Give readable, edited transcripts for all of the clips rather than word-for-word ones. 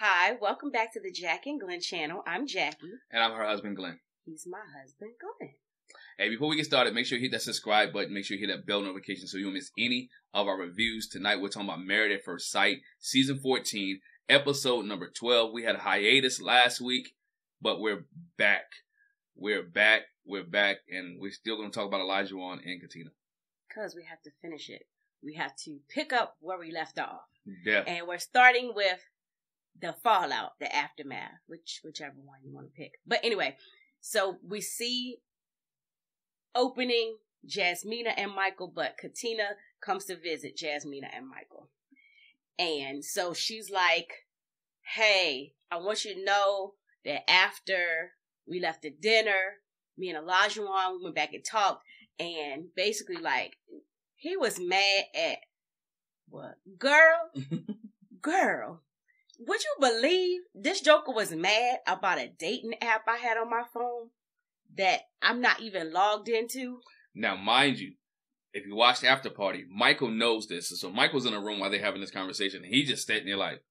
Hi, welcome back to the Jac and Glen channel. I'm Jackie. And I'm her husband, Glenn. He's my husband, Glenn. Hey, before we get started, make sure you hit that subscribe button. Make sure you hit that bell notification so you don't miss any of our reviews. Tonight, we're talking about Married at First Sight, Season 14, Episode number 12. We had a hiatus last week, but we're back. We're back, and we're still going to talk about Elijah and Katina. Because we have to finish it. We have to pick up where we left off. Yeah. And we're starting with the fallout, the aftermath, whichever one you want to pick. But anyway, so we see opening Jasmina and Michael, but Katina comes to visit Jasmina and Michael. And so she's like, hey, I want you to know that after we left the dinner, me and Elijah, we went back and talked, and basically like, he was mad at what? Girl, would you believe this joker was mad about a dating app I had on my phone that I'm not even logged into? Now, mind you, if you watch the after party, Michael knows this. So Michael's in a room while they're having this conversation, and he just sitting there like,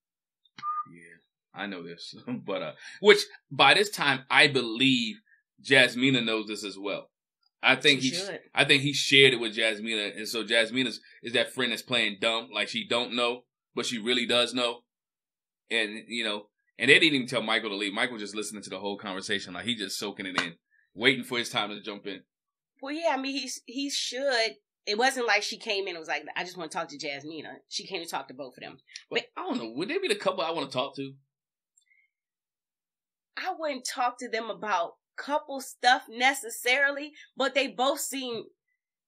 yeah, I know this. But, which by this time, I believe Jasmina knows this as well. I think he shared it with Jasmina, and so Jasmina is that friend that's playing dumb, like she don't know, but she really does know. And, you know, and they didn't even tell Michael to leave. Michael just listening to the whole conversation, like he just soaking it in, waiting for his time to jump in. Well, yeah, I mean, he should. It wasn't like she came in and was like, I just want to talk to Jasmina. She came to talk to both of them. But I don't know, would they be the couple I want to talk to? I wouldn't talk to them about couple stuff necessarily, but they both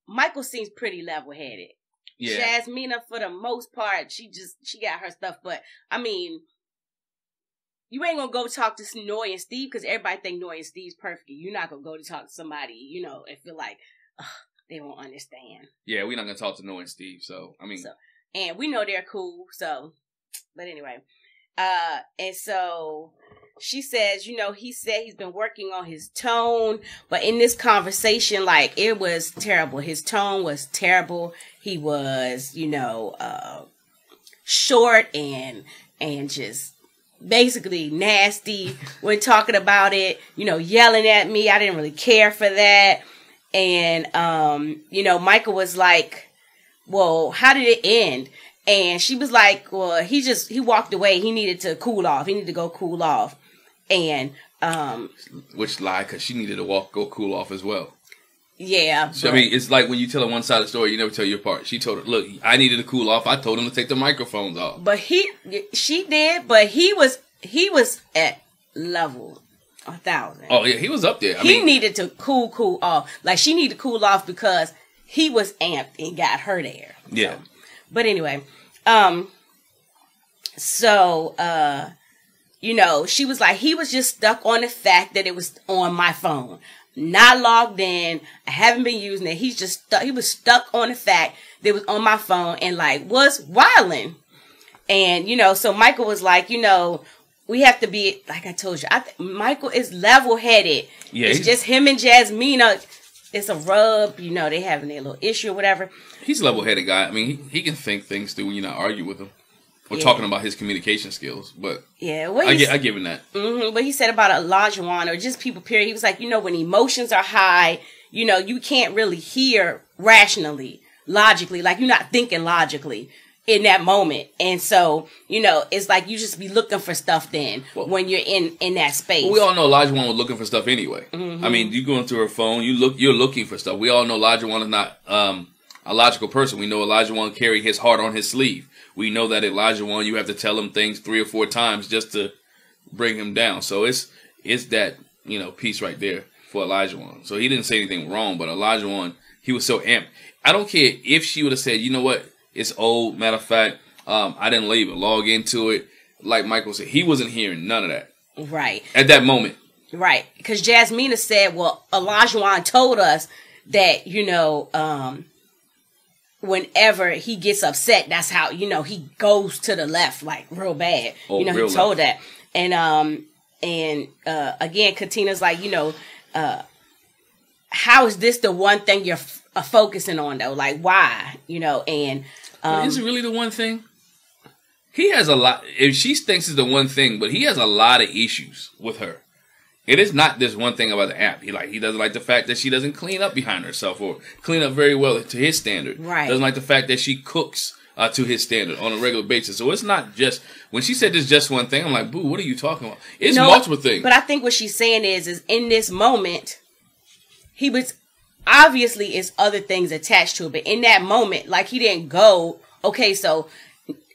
Michael seems pretty level-headed. Yeah. Jasmina, for the most part, she got her stuff, but I mean, you ain't gonna go talk to Noy and Steve because everybody think Noy and Steve's perfect. You're not gonna go to talk to somebody, you know, and feel like they won't understand. Yeah, we're not gonna talk to Noy and Steve, so I mean, and we know they're cool, so. But anyway, and so she says, you know, he said he's been working on his tone, but in this conversation, like, it was terrible. His tone was terrible. He was, you know, short and just basically nasty when talking about it, you know, yelling at me. I didn't really care for that. And, you know, Michael was like, well, how did it end? And she was like, well, he walked away. He needed to cool off. He needed to go cool off. And, which lie, because she needed to go cool off as well. Yeah. So, I mean, it's like when you tell her one side of the story, you never tell your part. She told her, look, I needed to cool off. I told him to take the microphones off. But she did, but he was at level 1,000. Oh, yeah, he was up there. He needed to cool off. Like, she needed to cool off because he was amped and got her there. Yeah. So. But anyway, you know, she was like, he was just stuck on the fact that it was on my phone. Not logged in. I haven't been using it. He's just stuck. He was stuck on the fact that it was on my phone and like was wilding. And, you know, so Michael was like, you know, we have to be, like I told you, Michael is level-headed. Yeah, it's just him and Jasmina. It's a rub, you know, they having their little issue or whatever. He's a level-headed guy. I mean, he can think things through when you're not arguing with him. We're talking about his communication skills, but yeah, I give him that. Mm-hmm, what he said about Elijah or just people, period, he was like, you know, when emotions are high, you know, you can't really hear rationally, logically, like you're not thinking logically in that moment. And so, you know, it's like you just be looking for stuff then when you're in that space. Well, we all know Elijah was looking for stuff anyway. Mm-hmm. I mean, you going through her phone, you're looking for stuff. We all know Elijah is not a logical person. We know Elijah carry his heart on his sleeve. We know that Elijah you have to tell him things 3 or 4 times just to bring him down. So it's that, you know, piece right there for Elijah So he didn't say anything wrong, but Elijah he was so amped. I don't care if she would have said, you know what, it's old. Matter of fact, I didn't even log into it. Like Michael said, he wasn't hearing none of that. Right. At that moment. Right. Because Jasmina said, well, Elijah told us that, you know, whenever he gets upset, that's how, you know, he goes to the left, like real bad. Oh, you know, he told that. And again, Katina's like, you know, how is this the one thing you're focusing on though? Like, why? You know, and is it really the one thing? he has a lot. If she thinks it's the one thing, but he has a lot of issues with her. It is not this one thing about the app. He doesn't like the fact that she doesn't clean up behind herself or clean up very well to his standard. Right. Doesn't like the fact that she cooks to his standard on a regular basis. So it's not just when she said this just one thing. I'm like, boo, what are you talking about? It's multiple things. But I think what she's saying is in this moment, he was obviously is other things attached to it. But in that moment, like he didn't go, okay, so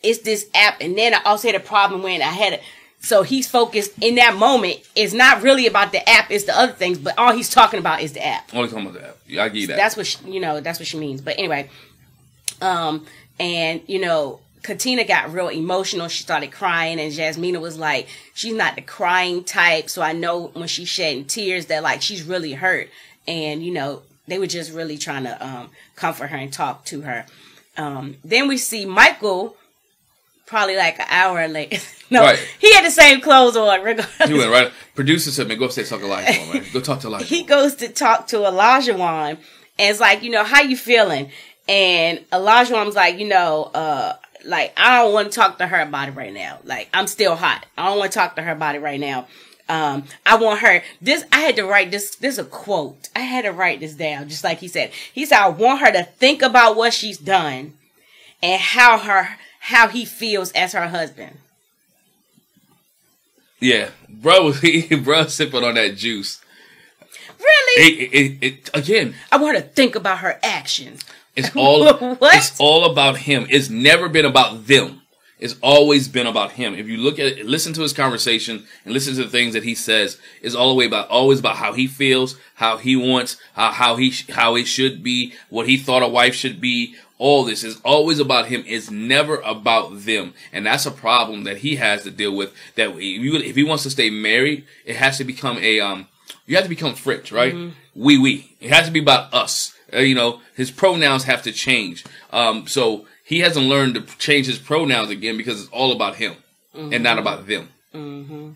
it's this app, and then I also had a problem when I had it. So he's focused in that moment. It's not really about the app. It's the other things. But all he's talking about is the app. Only talking about the app. Yeah, I get you that. That's what that's what she means. But anyway, and Katina got real emotional. She started crying, and Jasmina was like, she's not the crying type. So I know when she's shedding tears that like she's really hurt. And they were just really trying to comfort her and talk to her. Then we see Michael. Probably like an hour late. No, right. He had the same clothes on. Regardless. He went right. Producer said, "Man, go upstairs talk to Elijah, man. Go talk to Elijah." He goes to talk to Elijah, and it's like, how you feeling? And Elijah was like, like I don't want to talk to her about it right now. Like I'm still hot. I don't want to talk to her about it right now. I want her. I had to write this. This is a quote. I had to write this down, just like he said. He said, "I want her to think about what she's done and how he feels as her husband." Yeah, bro sipping on that juice. Really? Again, I want her to think about her actions. It's all about him. It's never been about them. It's always been about him. If you listen to his conversation and listen to the things that he says, it's always about how he feels, how he wants, how it should be, what he thought a wife should be. All this is always about him. It's never about them. And that's a problem that he has to deal with. That if he wants to stay married, it has to become you have to become French, right? Mm-hmm. We. It has to be about us. His pronouns have to change. So he hasn't learned to change his pronouns again because it's all about him and not about them. Mm-hmm.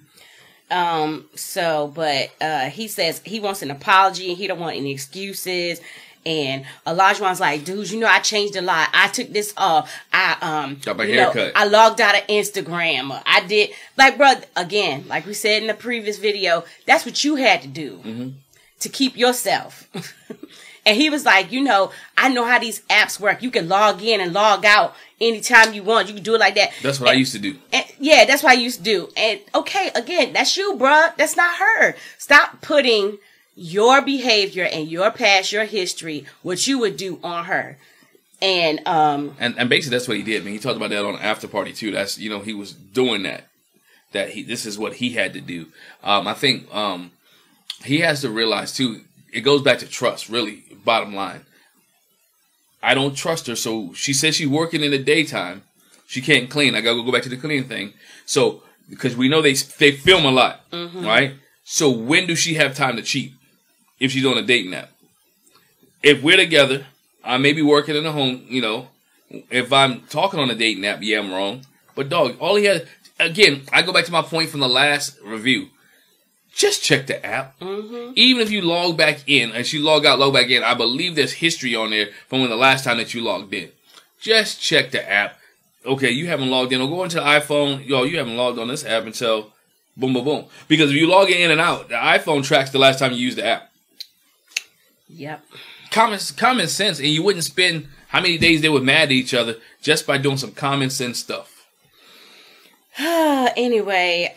But he says he wants an apology and he don't want any excuses. And Elijah's like, dude, I changed a lot. I took this off. Got my haircut. I logged out of Instagram. I did, like, bro, again, like we said in the previous video, that's what you had to do to keep yourself. And he was like, I know how these apps work. You can log in and log out anytime you want. You can do it like that. That's what I used to do. Yeah, that's what I used to do. And okay, again, that's you, bruh. That's not her. Stop putting your behavior and your past, your history, what you would do on her. And basically that's what he did. I mean, he talked about that on the after party too. That's, he was doing that. This is what he had to do. I think he has to realize too, it goes back to trust, really, bottom line. I don't trust her, so she says she's working in the daytime. She can't clean. I gotta go back to the cleaning thing. So, because we know they film a lot, right? So when do she have time to cheat? If she's on a dating app. If we're together, I may be working in the home, If I'm talking on a dating app, yeah, I'm wrong. But dog, all he had, again, I go back to my point from the last review. Just check the app. Even if you log back in, and she log out, log back in, I believe there's history on there from when the last time that you logged in. Just check the app. Okay, you haven't logged in. Or go into the iPhone. You haven't logged on this app until boom, boom, boom. Because if you log in and out, the iPhone tracks the last time you used the app. Yep. Common sense, and you wouldn't spend how many days they were mad at each other just by doing some common sense stuff. Anyway,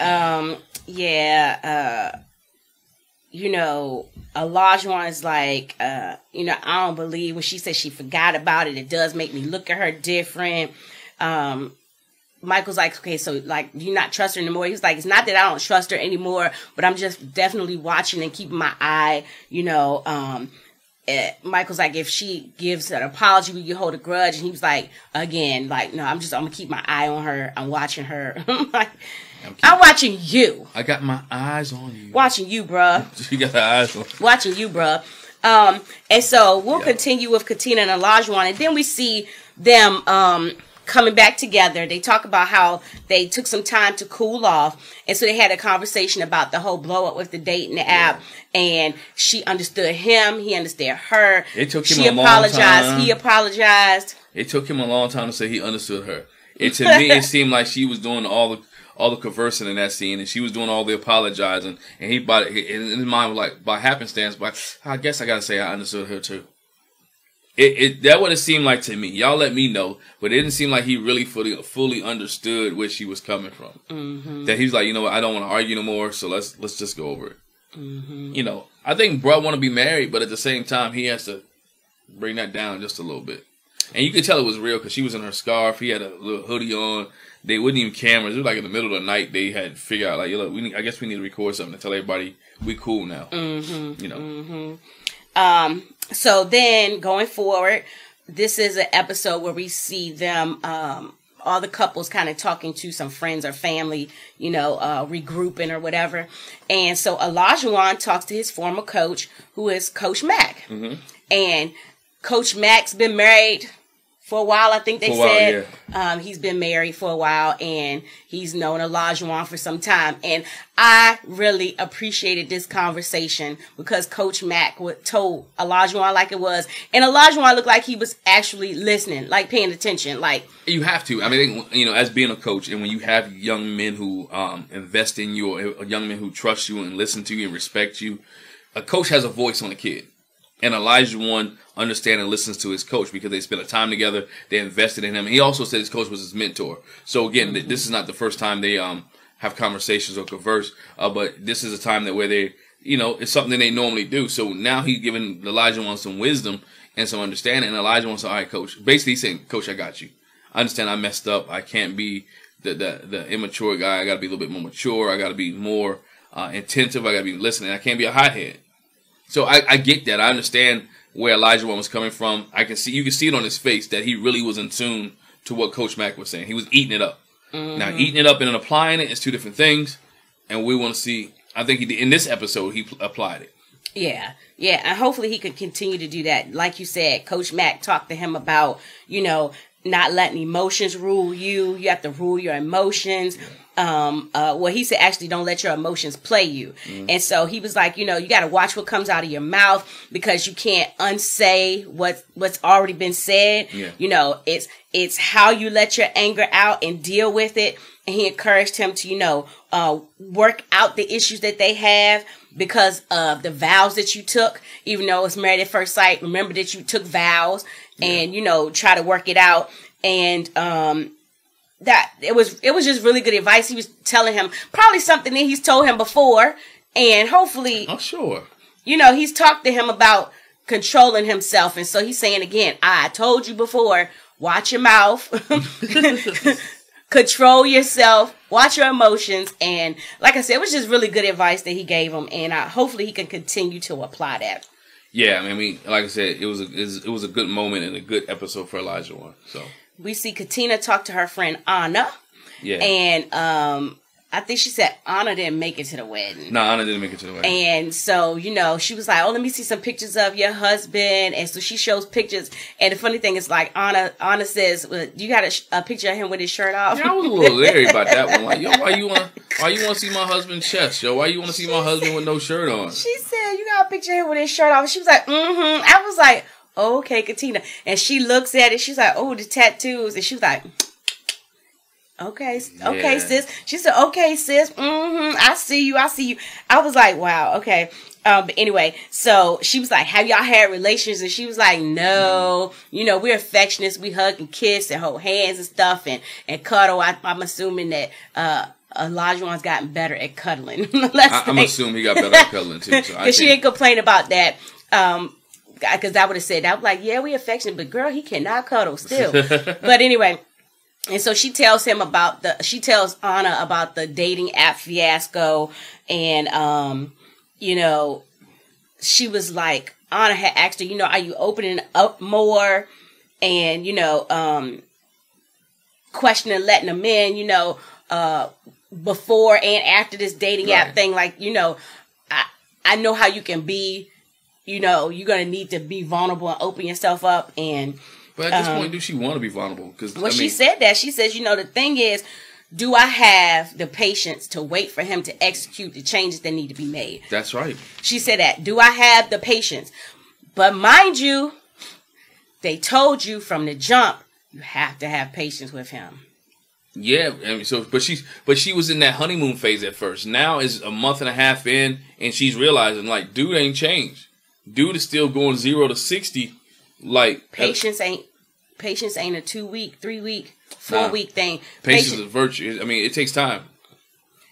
Elijah is like, I don't believe when she said she forgot about it. It does make me look at her different. Michael's like, okay, so like, do you not trust her anymore? He's like, it's not that I don't trust her anymore, but I'm just definitely watching and keeping my eye, Michael's like, if she gives an apology, will you hold a grudge? And he was like, again, like, no, I'm gonna keep my eye on her. I'm watching her. I'm watching you. I got my eyes on you. Watching you, bruh. You got the eyes on you. Watching you, bruh. And so we'll continue with Katina and Elijah, and then we see them coming back together. They talk about how they took some time to cool off, and so they had a conversation about the whole blow up with the dating app. And she understood him, he understood her. It took him a long time. He apologized. It took him a long time to say he understood her. To me, it seemed like she was doing all the conversing in that scene, and she was doing all the apologizing, and he in his mind was like, by happenstance, but I guess I gotta say I understood her too. That what it seemed like to me. Y'all let me know, but it didn't seem like he really fully understood where she was coming from. Mm-hmm. That he was like, you know what, I don't want to argue no more, so let's just go over it. Mm-hmm. You know, I think bro want to be married, but at the same time, he has to bring that down just a little bit. And you could tell it was real because she was in her scarf. He had a little hoodie on. They wouldn't even cameras. It was like in the middle of the night. They had to figure out like, look, I guess we need to record something to tell everybody we cool now. Mm-hmm. You know. Mm-hmm. So then going forward, this is an episode where we see them, all the couples kind of talking to some friends or family, you know, regrouping or whatever. And so Elijah talks to his former coach, who is Coach Mac. Mm-hmm. And Coach Mac's been married for a while, I think they said. Yeah. He's been married for a while, and he's known Elijah for some time. And I really appreciated this conversation because Coach Mac told Elijah like it was. And Elijah looked like he was actually listening, like paying attention. Like, you have to. I mean, you know, as being a coach, and when you have young men who invest in you, or young men who trust you and listen to you and respect you, a coach has a voice on a kid. And Elijah understands and listens to his coach because they spent a time together. They invested in him. He also said his coach was his mentor. So again, this is not the first time they have conversations or converse, but this is a time where they, you know, it's something they normally do. So now he's giving Elijah some wisdom and some understanding. And Elijah wants to, all right, coach. Basically, he's saying, coach, I got you. I understand I messed up. I can't be the immature guy. I got to be a little bit more mature. I got to be more attentive. I got to be listening. I can't be a hothead. So I get that. I understand where Elijah was coming from. You can see it on his face that he really was in tune to what Coach Mac was saying. He was eating it up. Mm-hmm. Now, eating it up and then applying it is two different things. And we want to see, I think in this episode, he applied it. Yeah. Yeah. And hopefully he could continue to do that. Like you said, Coach Mac talked to him about, you know, not letting emotions rule you. You have to rule your emotions. Well, he said, actually, don't let your emotions play you. Mm-hmm. And so he was like, you know, you got to watch what comes out of your mouth because you can't unsay what's already been said. Yeah. You know, it's how you let your anger out and deal with it. And he encouraged him to, you know, work out the issues that they have because of the vows that you took. Even though it's married at first sight, remember that you took vows and, you know, try to work it out. And, that it was just really good advice. He was telling him probably something that he's told him before, and hopefully, I'm sure, you know, he's talked to him about controlling himself, and so he's saying again, I told you before, watch your mouth, control yourself, watch your emotions, and like I said, it was just really good advice that he gave him, and hopefully he can continue to apply that. Yeah, I mean, like I said, it was a good moment and a good episode for Elijah So. We see Katina talk to her friend Anna. Yeah. And I think she said Anna didn't make it to the wedding. No, Anna didn't make it to the wedding. And so, you know, she was like, oh, let me see some pictures of your husband. And so she shows pictures. And the funny thing is, like, Anna says, well, you got a picture of him with his shirt off? Yeah, I was a little leery about that one. Like, yo, why you want to see my husband's chest, yo? Why you want to see my husband with no shirt on? She said, you got a picture of him with his shirt off. And she was like, mm-hmm. I was like, okay, Katina. And she looks at it. She's like, oh, the tattoos. And she was like, okay, sis. She said, okay, sis. Mm-hmm. I see you. I was like, wow, okay. But anyway, so she was like, have y'all had relations? And she was like, no. You know, we're affectionate. We hug and kiss and hold hands and stuff and cuddle. I'm assuming that Elijah's gotten better at cuddling. I'm assuming he got better at cuddling too. Because she didn't complain about that. Because I would have said, I was like, yeah, we affectionate, but girl, he cannot cuddle still. But anyway, and so she tells Anna about the dating app fiasco. And, you know, she was like, Anna had asked her, you know, are you opening up more? And, you know, questioning, letting them in, you know, before and after this dating app thing. Like, you know, I know how you can be. You know, you're going to need to be vulnerable and open yourself up. And but at this point, do she want to be vulnerable? She said that. She says, you know, the thing is, do I have the patience to wait for him to execute the changes that need to be made? That's right. She said that. Do I have the patience? But mind you, they told you from the jump, you have to have patience with him. Yeah, I mean, but she was in that honeymoon phase at first. Now is a month and a half in, and she's realizing like, dude ain't changed. Dude is still going 0 to 60. Like patience ain't a 2 week, 3 week, 4 week thing. Patience is a virtue. I mean, it takes time.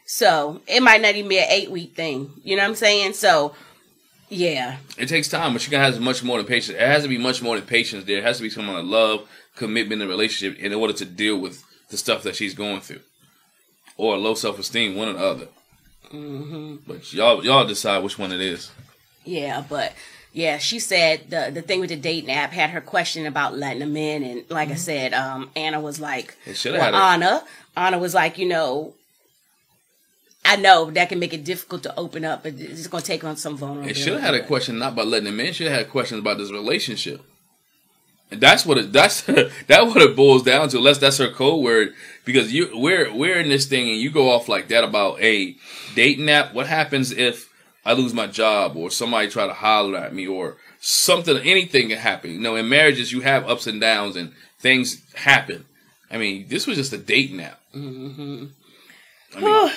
So it might not even be an 8 week thing. You know what I'm saying? So yeah, it takes time, but she has much more than patience. It has to be much more than patience. There has to be some kind of love, commitment, and relationship in order to deal with the stuff that she's going through, or low self-esteem, one or the other. Mm-hmm. But y'all decide which one it is. Yeah, but yeah, she said the thing with the dating app had her question about letting them in, and like I said, Anna was like, Anna was like, you know, I know that can make it difficult to open up, but it's going to take on some vulnerability. It should have had a question not about letting them in. It should have had questions about this relationship. And that's what it boils down to. Unless that's her code word, because we're in this thing and you go off like that about a dating app. What happens if I lose my job or somebody try to holler at me or something? Anything can happen. You know, in marriages you have ups and downs and things happen. I mean, this was just a dating app. Mm-hmm. I mean,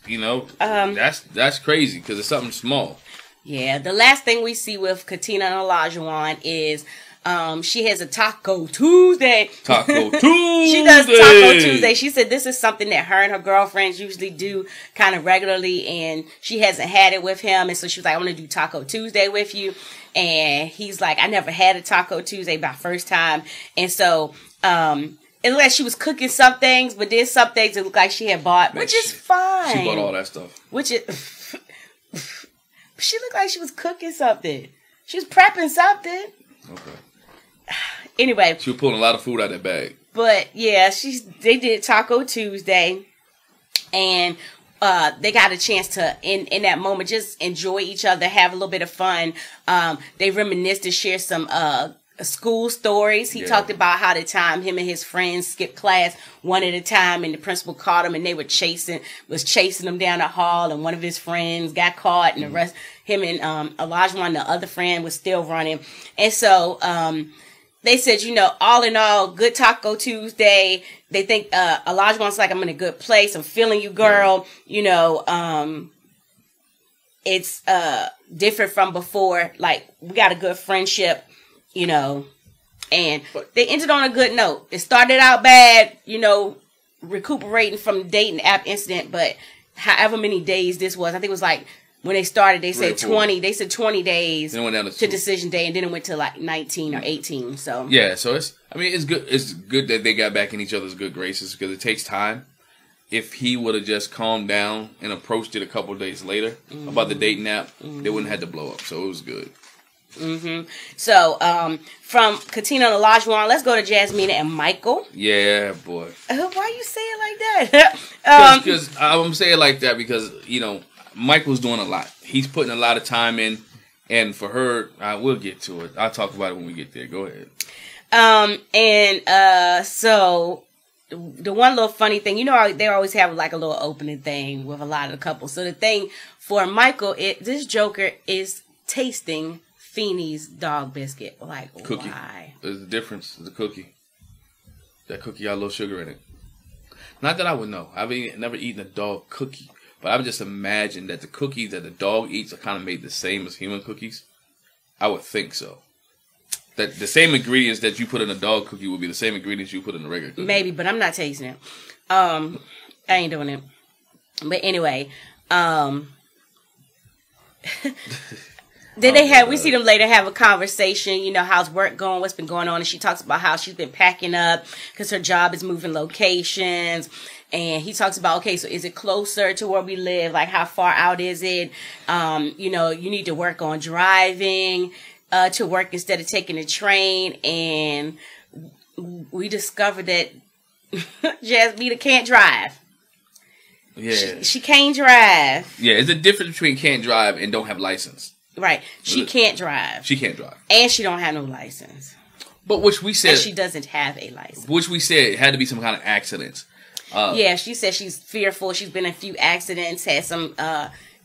you know, that's crazy because it's something small. Yeah. The last thing we see with Katina and Elijah is. She has a Taco Tuesday. Taco Tuesday. She does Taco Tuesday. She said this is something that her and her girlfriends usually do kind of regularly, and she hasn't had it with him. And so she was like, I want to do Taco Tuesday with you. And he's like, I never had a Taco Tuesday, my first time. And so, it looked like she was cooking some things, but then some things it looked like she had bought, which is fine. She bought all that stuff. She looked like she was cooking something. She was prepping something. Okay. Anyway, she was pulling a lot of food out of that bag. But yeah, they did Taco Tuesday, and they got a chance to in that moment just enjoy each other, have a little bit of fun. They reminisced and shared some school stories. He talked about how the time him and his friends skipped class one at a time, and the principal caught him, and they were chasing him down the hall, and one of his friends got caught, and the rest, him and Elijah, the other friend, was still running. And so they said, you know, all in all, good Taco Tuesday. They think Elijah's like, I'm in a good place. I'm feeling you, girl. Yeah. You know, it's different from before. Like, we got a good friendship, you know. And they ended on a good note. It started out bad, you know, recuperating from the dating app incident, but however many days this was, I think it was like, when they started, they said 20. They said 20 days to decision day, and then it went to like 19 or 18. So yeah, so it's good. It's good that they got back in each other's good graces because it takes time. If he would have just calmed down and approached it a couple of days later about the dating app, they wouldn't have had to blow up. So it was good. Mm-hmm. So from Katina and Elijah, let's go to Jasmina and Michael. Yeah, boy. Why you say it like that? Because I'm saying it like that because you know. Michael's doing a lot. He's putting a lot of time in, and for her, we'll get to it. I'll talk about it when we get there. Go ahead. So the one little funny thing, you know, they always have like a little opening thing with a lot of the couples. So the thing for Michael, this Joker is tasting Feeney's dog biscuit. Like, cookie. Why? There's a difference. The cookie. That cookie got a little sugar in it. Not that I would know. I've never eaten a dog cookie. But I would just imagine that the cookies that the dog eats are kind of made the same as human cookies. I would think so. That the same ingredients that you put in a dog cookie would be the same ingredients you put in a regular cookie. Maybe, but I'm not tasting it. I ain't doing it. But anyway, then we see them later have a conversation, you know, how's work going, what's been going on, and she talks about how she's been packing up because her job is moving locations. And he talks about, okay, so is it closer to where we live? Like, how far out is it? You know, you need to work on driving to work instead of taking the train. And we discovered that Jasmina can't drive. Yeah. She can't drive. Yeah, it's a difference between can't drive and don't have license. Right. She can't drive. She can't drive. And she don't have no license. But which we said... And she doesn't have a license. Which we said it had to be some kind of accidents. Yeah, she said she's fearful. She's been in a few accidents, had some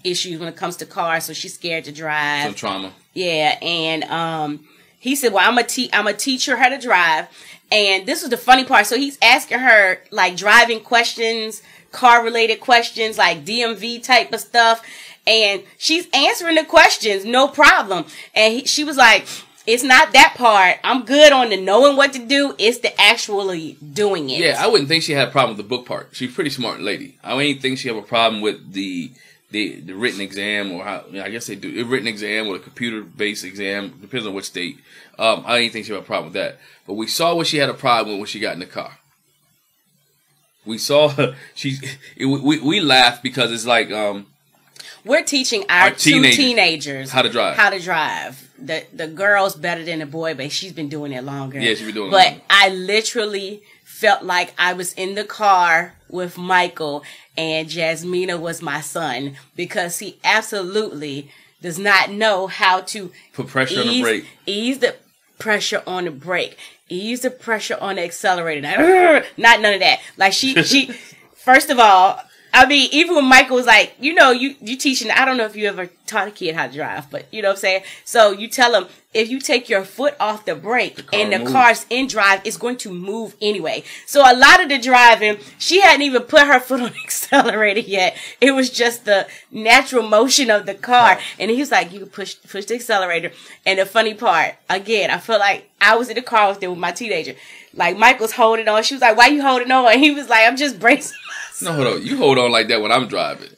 issues when it comes to cars, so she's scared to drive. Some trauma. Yeah, and he said, well, I'm gonna teach her how to drive. And this was the funny part. So he's asking her like driving questions, car related questions, like DMV type of stuff. And she's answering the questions, no problem. And she was like, it's not that part. I'm good on the knowing what to do. It's the actually doing it. Yeah, I wouldn't think she had a problem with the book part. She's a pretty smart lady. I wouldn't think she have a problem with the written exam, or how, I guess they do a written exam or a computer-based exam, depends on which state. I didn't think she had a problem with that. But we saw what she had a problem with when she got in the car. We saw her, we laughed because it's like, we're teaching our two teenagers how to drive. The girl's better than the boy, but she's been doing it longer. Yeah, she's been doing it longer. But I literally felt like I was in the car with Michael and Jasmina was my son, because he absolutely does not know how to put pressure on the brake. Ease the pressure on the brake. Ease the pressure on the accelerator. Not none of that. Like she first of all, I mean, even when Michael was like, you teaching, I don't know if you ever taught a kid how to drive, but you know what I'm saying? So you tell them, if you take your foot off the brake and the car's in drive, it's going to move anyway. So a lot of the driving, she hadn't even put her foot on the accelerator yet. It was just the natural motion of the car. And he was like, you can push the accelerator. And the funny part, again, I felt like I was in the car with my teenager. Like Michael's holding on. She was like, why you holding on? And he was like, I'm just bracing. No, hold on. You hold on like that when I'm driving.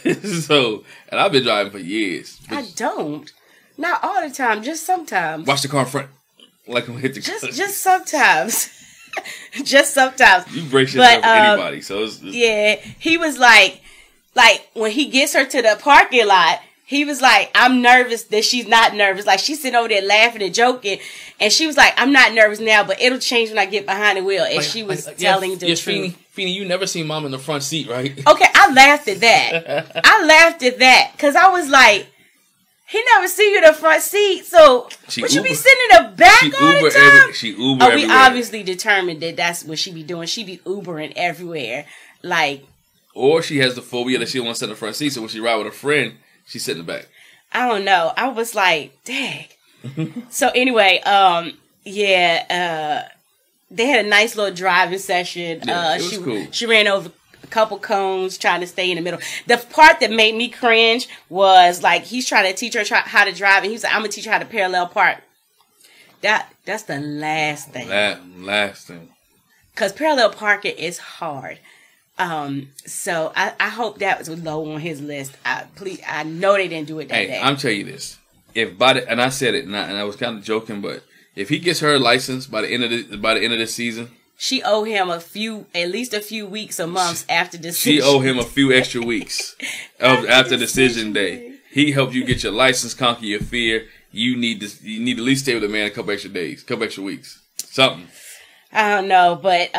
And I've been driving for years. I don't. Not all the time. Just sometimes. Watch the car in front. Like I'm hit the car. Just sometimes. Just sometimes. You brace yourself for anybody. So it's yeah. He was like when he gets her to the parking lot, he was like, I'm nervous that she's not nervous. Like she's sitting over there laughing and joking. And she was like, I'm not nervous now, but it'll change when I get behind the wheel. And she was telling the truth. Feeny, you never seen mom in the front seat, right? Okay, I laughed at that. Because I was like, he never see you in the front seat. So, would you be sitting in the back all the time? She Uber everywhere. We obviously determined that that's what she be doing. She be Ubering everywhere. Like. Or she has the phobia that she don't want to sit in the front seat. So when she ride with a friend, she sit in the back. I don't know. I was like, dang. So anyway, they had a nice little driving session. Yeah, it was cool. She ran over a couple cones trying to stay in the middle. The part that made me cringe was like he's trying to teach her how to drive, and he's like, I'm gonna teach her how to parallel park. That's the last thing. Last thing. Because parallel parking is hard. So I hope that was low on his list. I know they didn't do it that day. I'm telling you this. And I said it, and I was kind of joking, but if he gets her license by the end of this season, she owe him at least a few weeks or months after decision. She owe him a few extra weeks after decision day. He helped you get your license, conquer your fear. You need to at least stay with a man a couple extra days, couple extra weeks, something. I don't know, but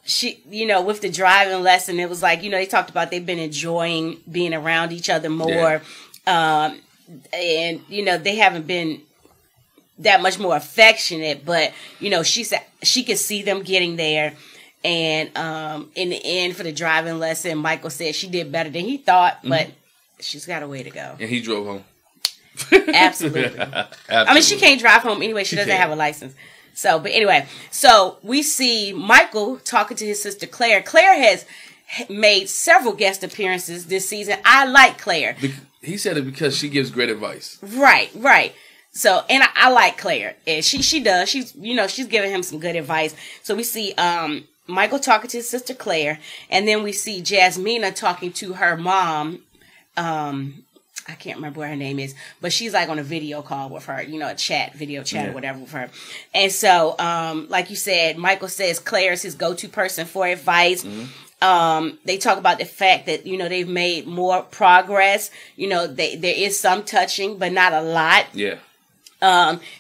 she, with the driving lesson, it was like, they talked about they've been enjoying being around each other more. Yeah. And, they haven't been that much more affectionate, but, she said she could see them getting there. And in the end, for the driving lesson, Michael said she did better than he thought, but she's got a way to go. And he drove home. Absolutely. I mean, she can't drive home anyway. She doesn't have a license. So, but anyway, so we see Michael talking to his sister Claire. Claire has made several guest appearances this season. I like Claire. He said it because she gives great advice. Right. So, and I like Claire. And she does. She's giving him some good advice. So we see Michael talking to his sister Claire, and then we see Jasmina talking to her mom. I can't remember what her name is, but she's like on a video call with her, a video chat or whatever with her. And so, like you said, Michael says Claire is his go-to person for advice. Mm-hmm. They talk about the fact that, they've made more progress. There is some touching, but not a lot. Yeah.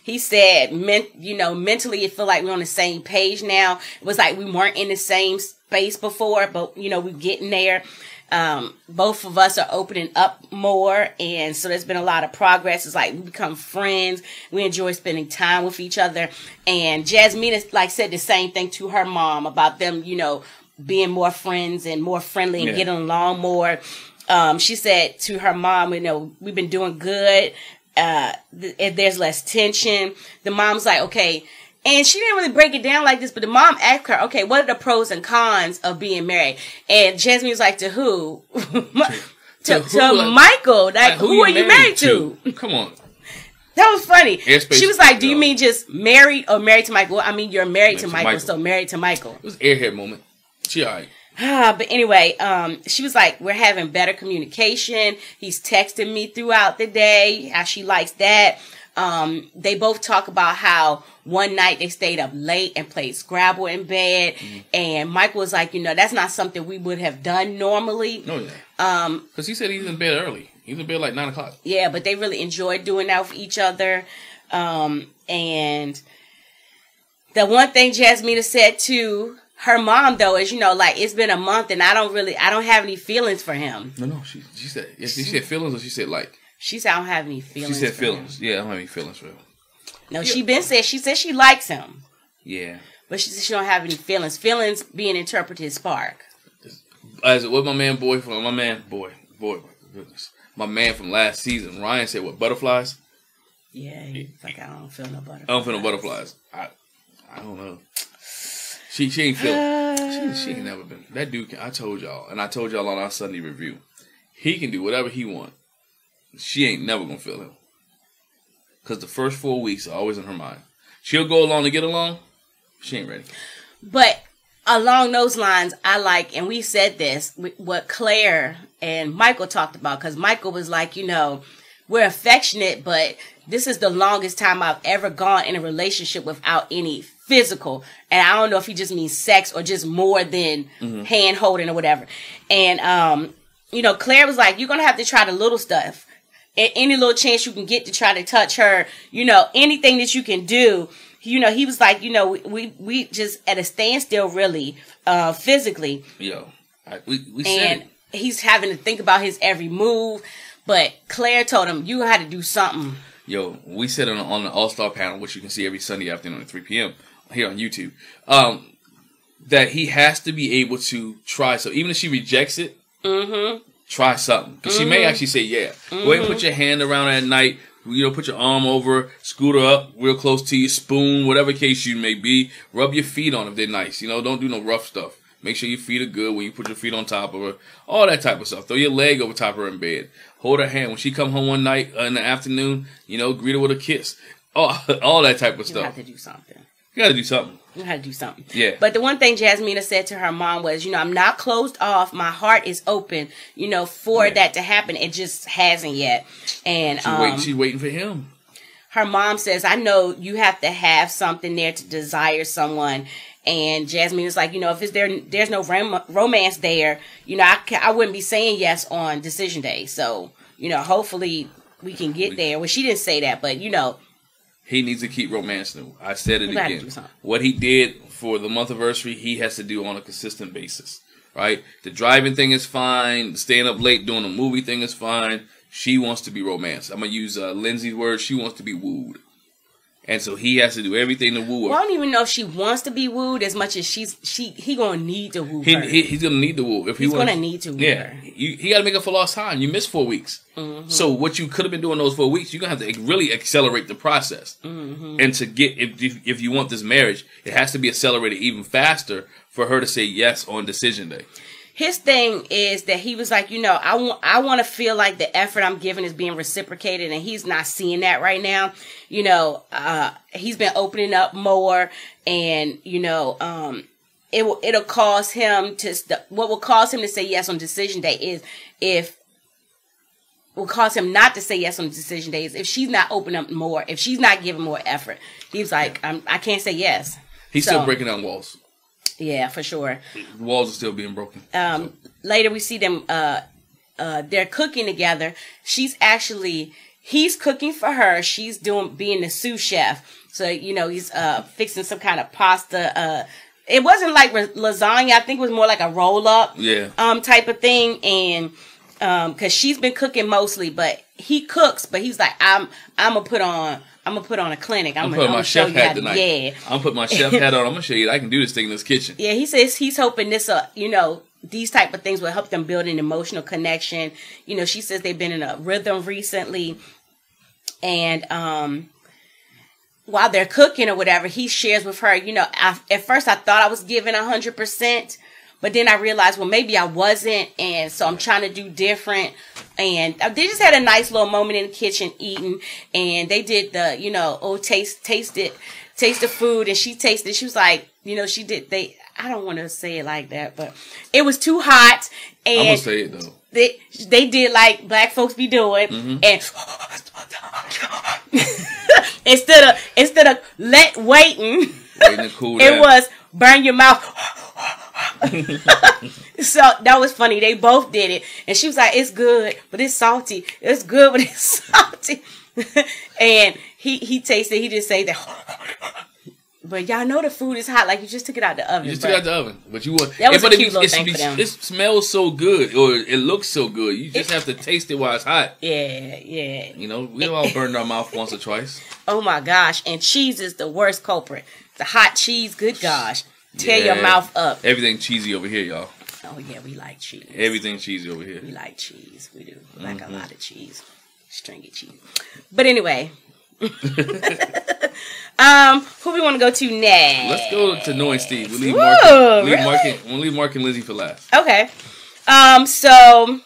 He said, mentally it feel like we're on the same page now. It was like we weren't in the same space before, but, we're getting there. Both of us are opening up more, and so there's been a lot of progress. It's like we become friends. We enjoy spending time with each other. And Jasmina said the same thing to her mom about them, being more friends and more friendly and getting along more. She said to her mom, we've been doing good. there's less tension. The mom's like, okay. And she didn't really break it down like this, but the mom asked her, okay, what are the pros and cons of being married? And Jasmine was like, to who? to Michael. Like, who are you married to? Come on. That was funny. Airspace, she was like, do you mean just married or married to Michael? Well, I mean, you're married to Michael, so married to Michael. It was an airhead moment. She all right. But anyway, she was like, we're having better communication. He's texting me throughout the day, how she likes that. They both talk about how one night they stayed up late and played Scrabble in bed. Mm-hmm. And Michael was like, that's not something we would have done normally. Oh, yeah. Because he said he's in bed early. He's in bed like 9 o'clock. Yeah, but they really enjoyed doing that with each other. And the one thing Jasmina said to her mom, though, is, like, it's been a month and I don't have any feelings for him. No. She said, she said feelings, or she said like? She said, I don't have any feelings. She said feelings. Yeah, I don't have any feelings for him. No, she said she likes him. Yeah. But she said she don't have any feelings. Feelings being interpreted as spark. As what my man from last season, Ryan said, what, butterflies? Yeah, he's like, I don't feel no butterflies. I don't feel no butterflies. I don't know. She ain't feel. She ain't never been. That dude, I told y'all, and I told y'all on our Sunday review, he can do whatever he want. She ain't never gonna feel him. Because the first 4 weeks are always in her mind. She'll go along to get along. She ain't ready. But along those lines, I like, and we said this, what Claire and Michael talked about. Because Michael was like, we're affectionate, but this is the longest time I've ever gone in a relationship without any physical. And I don't know if he just means sex or just more than hand holding or whatever. And, Claire was like, you're going to have to try the little stuff. At any little chance you can get to try to touch her, anything that you can do. He was like, we just at a standstill, really, physically. Yo, we said it. He's having to think about his every move. But Claire told him, you had to do something. Yo, we said on the All-Star panel, which you can see every Sunday afternoon at 3 p.m. here on YouTube, that he has to be able to try. So even if she rejects it, try something. Because she may actually say, yeah. Go ahead and put your hand around her at night. Put your arm over, scoot her up real close to you, spoon, whatever case you may be. Rub your feet on if they're nice. Don't do no rough stuff. Make sure your feet are good when you put your feet on top of her. All that type of stuff. Throw your leg over top of her in bed. Hold her hand. When she come home one night in the afternoon, greet her with a kiss. All that type of stuff. You have to do something. You got to do something. You had to do something. Yeah. But the one thing Jasmina said to her mom was, I'm not closed off. My heart is open, for that to happen. It just hasn't yet. And she's waiting for him. Her mom says, I know you have to have something there to desire someone. And Jasmine is like, if there's no romance there, I wouldn't be saying yes on decision day. So, hopefully we can get there. Well, she didn't say that, but he needs to keep romancing. I said it again. What he did for the month anniversary, he has to do on a consistent basis, right? The driving thing is fine. The staying up late doing the movie thing is fine. She wants to be romanced. I'm going to use Lindsey's word. She wants to be wooed. And so he has to do everything to woo her. Well, I don't even know if she wants to be wooed as much as he gonna need to woo her. He's gonna need to woo. He's gonna need to woo her. He got to make up for lost time. You missed 4 weeks. So what you could have been doing those 4 weeks, you're gonna have to really accelerate the process. And to get if you want this marriage, it has to be accelerated even faster for her to say yes on decision day. His thing is that he was like, I want to feel like the effort I'm giving is being reciprocated, and he's not seeing that right now. He's been opening up more, and it'll cause him to. What will cause him to say yes on decision day is will cause him not to say yes on decision day is if she's not opening up more, if she's not giving more effort. He's like, I can't say yes. He's still breaking down walls. Yeah, for sure. The walls are still being broken. Later we see them, they're cooking together. He's cooking for her. She's being the sous chef. So, he's, fixing some kind of pasta. It wasn't like lasagna. I think it was more like a roll up. Yeah. Type of thing. And, cause she's been cooking mostly, but he cooks, but he's like, I'm gonna put on a clinic. I'm putting my chef hat tonight. Yeah. I'm putting my chef hat on. I'm going to show you that I can do this thing in this kitchen. Yeah, he says he's hoping this, these type of things will help them build an emotional connection. She says they've been in a rhythm recently. And while they're cooking or whatever, he shares with her, you know, at first I thought I was giving 100%, but then I realized, well, maybe I wasn't. And so I'm trying to do different. And they just had a nice little moment in the kitchen eating. And they did the, you know, taste the food. And she tasted it. She was like, you know, I don't want to say it like that, but it was too hot. And I'm going to say it though. They did like black folks be doing. And instead of waiting to cool down. It was burn your mouth. So that was funny. They both did it. And she was like, it's good, but it's salty. It's good, but it's salty. And he tasted, he just say that. But y'all know the food is hot. Like, you just took it out the oven. You just took it out the oven. But you want... That was a cute little thing for them. It smells so good. Or it looks so good. You just have to taste it while it's hot. Yeah, yeah. You know, we all burned our mouth once or twice. Oh, my gosh. And cheese is the worst culprit. The hot cheese, good gosh. Tear your mouth up. Everything cheesy over here, y'all. Oh, yeah, we like cheese. Everything cheesy over here. We like cheese. We do. We like a lot of cheese. Stringy cheese. But anyway... who we want to go to next? Let's go to Noah and Steve. We'll leave Mark and Lindsey for last. Okay. So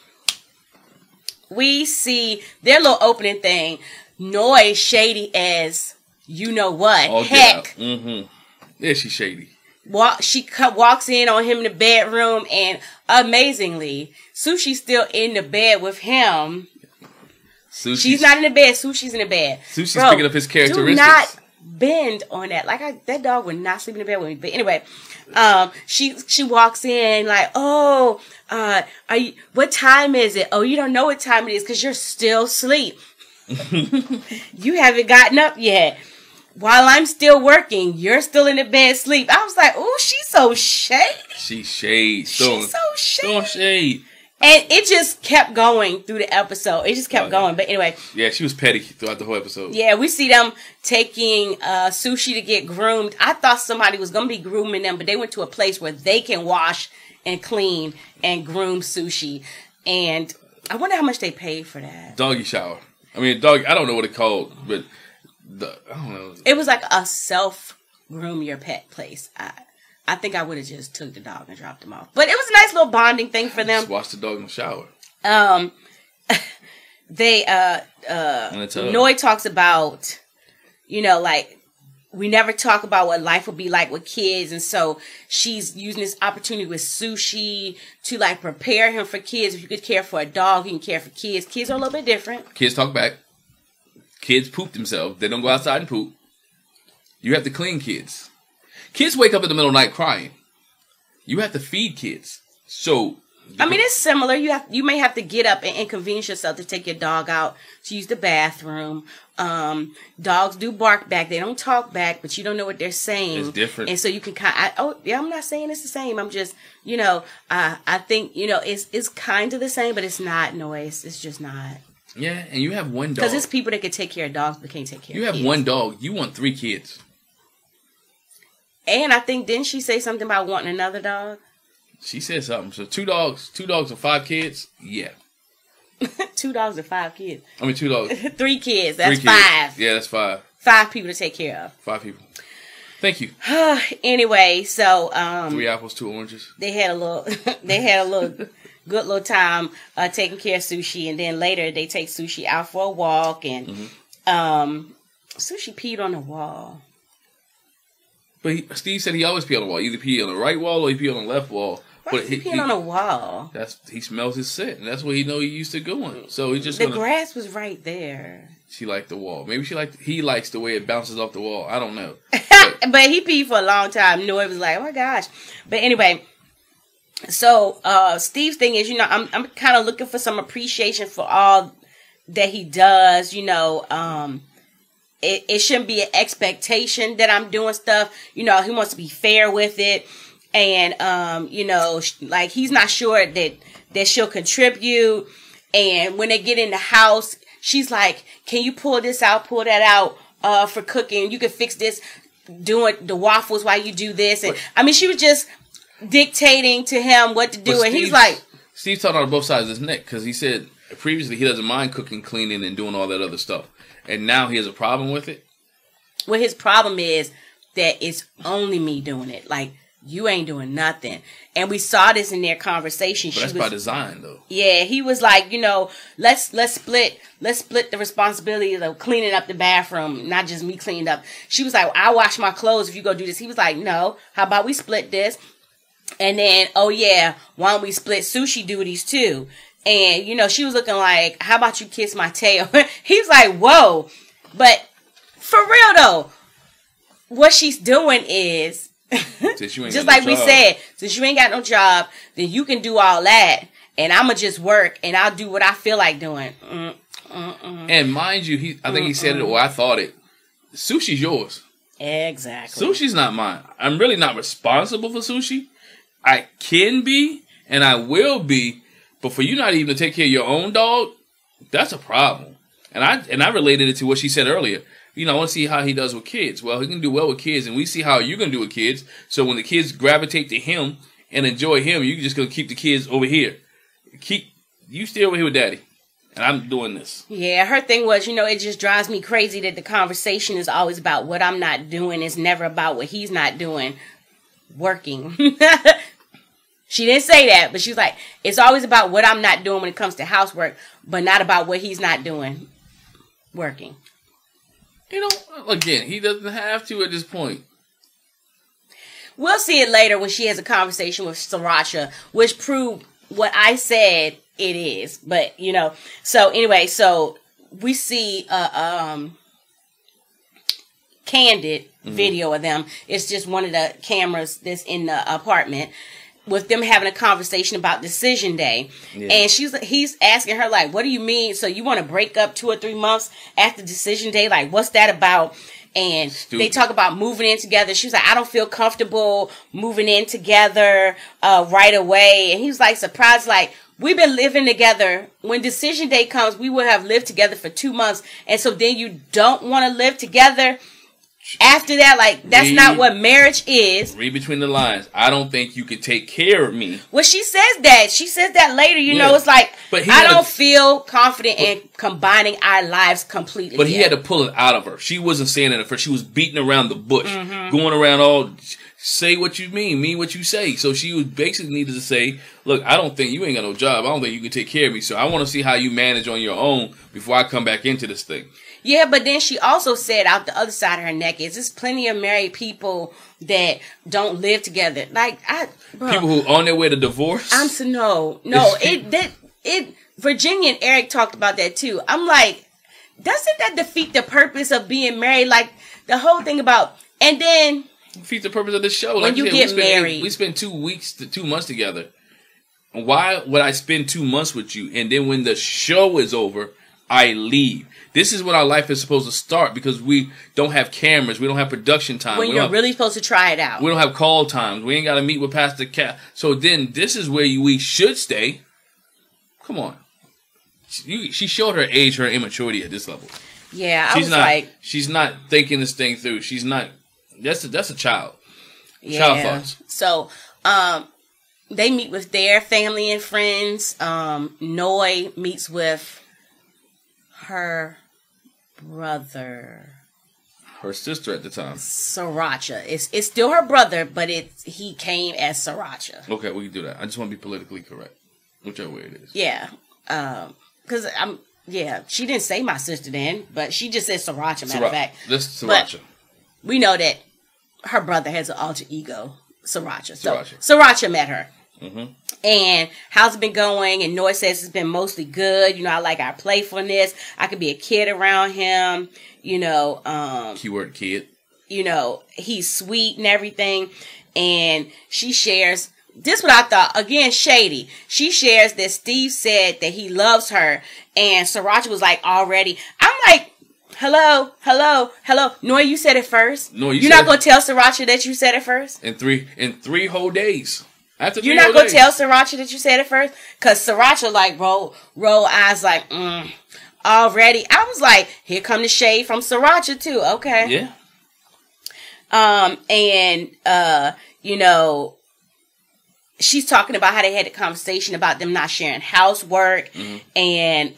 we see their little opening thing. Noah shady as you know what. Oh, heck. Yeah, she's shady. She walks in on him in the bedroom, and amazingly, Sushi's still in the bed with him. She's not in the bed. Sushi's in the bed. Sushi's picking up his characteristics. Do not bend on that. Like that dog would not sleep in the bed with me. But anyway, she walks in like, oh, what time is it? Oh, you don't know what time it is because you're still asleep. You haven't gotten up yet. While I'm still working, you're still in the bed asleep. I was like, oh, she's so shady. She's shade. She's so shady. So shade. And it just kept going through the episode. It just kept going. But anyway. Yeah, she was petty throughout the whole episode. Yeah, we see them taking Sushi to get groomed. I thought somebody was going to be grooming them, but they went to a place where they can wash and clean and groom Sushi. And I wonder how much they paid for that. Doggy shower. I mean, I don't know what it's called, but I don't know. It was like a self-groom your pet place. I think I would have just took the dog and dropped him off. But it was a nice little bonding thing for them. Just watch the dog in the shower. Noi talks about, you know, like, we never talk about what life would be like with kids. And so she's using this opportunity with Sushi to, like, prepare him for kids. If you could care for a dog, you can care for kids. Kids are a little bit different. Kids talk back. Kids poop themselves. They don't go outside and poop. You have to clean kids. Kids wake up in the middle of the night crying. You have to feed kids. So, I mean, it's similar. You may have to get up and inconvenience yourself to take your dog out to use the bathroom. Dogs do bark back. They don't talk back, but you don't know what they're saying. It's different. And so you can I'm not saying it's the same. I'm just, you know, I think, you know, it's kind of the same, but it's not. No, it's just not. Yeah, and you have one dog. Because it's people that can take care of dogs, but can't take care of kids. You have one dog. You want 3 kids. And I think, didn't she say something about wanting another dog? She said something. So 2 dogs and 5 kids? Yeah. 2 dogs and 5 kids. I mean, 2 dogs. 3 kids. That's 5. Yeah, that's 5. 5 people to take care of. 5 people. Thank you. Anyway, so 3 apples, 2 oranges. They had a little good little time taking care of Sushi, and then later they take Sushi out for a walk, and Sushi peed on the wall. But Steve said he always pee on the wall. Either pee on the right wall or he pee on the left wall. Why is he peeing on the wall? He smells his scent, and that's what he know he used to going. So he just grass was right there. She liked the wall. Maybe he likes the way it bounces off the wall. I don't know. But he peed for a long time. Noah was like, oh my gosh. But anyway, so Steve's thing is, you know, I'm kind of looking for some appreciation for all that he does, you know. It shouldn't be an expectation that I'm doing stuff. You know, he wants to be fair with it. And, you know, like, he's not sure that she'll contribute. And when they get in the house, she's like, can you pull this out, pull that out for cooking? You can fix this, doing the waffles while you do this. And I mean, she was just dictating to him what to do. And he's like... Steve's talking on both sides of his neck because he said... previously he doesn't mind cooking, cleaning, and doing all that other stuff. And now he has a problem with it? Well, his problem is that it's only me doing it. Like, you ain't doing nothing. And we saw this in their conversation. But that's by design, though. Yeah, he was like, you know, let's split the responsibility of cleaning up the bathroom, not just me cleaning up. She was like, I wash my clothes if you go do this. He was like, no, how about we split this? And then, oh yeah, why don't we split sushi duties too? And, you know, she was looking like, how about you kiss my tail? He was like, whoa. But for real though, what she's doing is, just like we said, since you ain't got no job, then you can do all that. And I'ma just work and I'll do what I feel like doing. And mind you, I think he said it, or I thought it. Sushi's yours. Exactly. Sushi's not mine. I'm really not responsible for sushi. I can be, and I will be, but for you not even to take care of your own dog, that's a problem. And I related it to what she said earlier. You know, I want to see how he does with kids. Well, he can do well with kids, and we see how you're going to do with kids. So when the kids gravitate to him and enjoy him, you're just going to keep the kids over here. You stay over here with daddy, and I'm doing this. Yeah, her thing was, you know, it just drives me crazy that the conversation is always about what I'm not doing. It's never about what he's not doing. Working. She didn't say that, but she was like, it's always about what I'm not doing when it comes to housework, but not about what he's not doing. Working. You know, again, he doesn't have to at this point. We'll see it later when she has a conversation with Sriracha, which proved what I said it is. But, you know, so anyway, so we see candid video of them. It's just one of the cameras that's in the apartment with them having a conversation about decision day. Yeah. And he's asking her, like, what do you mean? So you want to break up 2 or 3 months after decision day? Like, what's that about? And they talk about moving in together. She was like, I don't feel comfortable moving in together right away. And he was like, surprised, like, we've been living together. When decision day comes, we will have lived together for 2 months. And so then you don't want to live together after that? Like, that's not what marriage is. Read between the lines. I don't think you could take care of me. Well, she says that. She says that later. You know, it's like, I don't feel confident in combining our lives completely. But he had to pull it out of her. She wasn't saying it at first. She was beating around the bush. Going around all, say what you mean what you say. So she was basically needed to say, look, I don't think you ain't got no job. I don't think you can take care of me. So I want to see how you manage on your own before I come back into this thing. Yeah, but then she also said out the other side of her neck is there's plenty of married people that don't live together. Like, people who on their way to divorce. No. Virginia and Eric talked about that too. I'm like, doesn't that defeat the purpose of being married? Like, the whole thing about, and then defeat the purpose of the show. When like you get married, we spend 2 weeks to 2 months together. Why would I spend 2 months with you and then when the show is over, I leave? This is when our life is supposed to start because we don't have cameras. We don't have production time. When you're really supposed to try it out. We don't have call times. We ain't got to meet with Pastor Cat. So then this is where we should stay. Come on. She showed her age, her immaturity at this level. Yeah, she's not thinking this thing through. She's not. That's a child. Yeah. Child thoughts. So, they meet with their family and friends. Noi meets with her brother, her sister at the time, Sriracha. It's still her brother, but he came as Sriracha. Okay, we can do that. I just want to be politically correct, whichever way it is. Yeah, because she didn't say my sister then, but she just said Sriracha. Matter of fact, this Sriracha. But we know that her brother has an alter ego, Sriracha. So Sriracha met her. And how's it been going? And Noi says it's been mostly good. You know, I like our playfulness. I could be a kid around him. You know, keyword kid. You know, he's sweet and everything. And she shares this. What I thought again, shady. She shares that Steve said that he loves her, and Sriracha was like, already. I'm like, hello. Noi, you said it first. No, you're not gonna tell Sriracha that you said it first in three whole days. You're not going to tell Sriracha that you said it first? Because Sriracha, like, roll eyes like, already. I was like, here come the shade from Sriracha, too. Okay. Yeah. You know, she's talking about how they had a conversation about them not sharing housework, and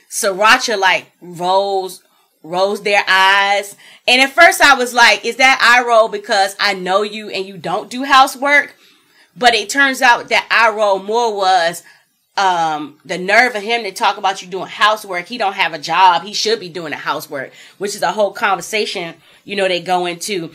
Sriracha like rolls their eyes. And at first I was like, is that eye roll because I know you and you don't do housework? But it turns out that eye roll more was the nerve of him to talk about you doing housework. He don't have a job. He should be doing the housework, which is a whole conversation, you know, they go into.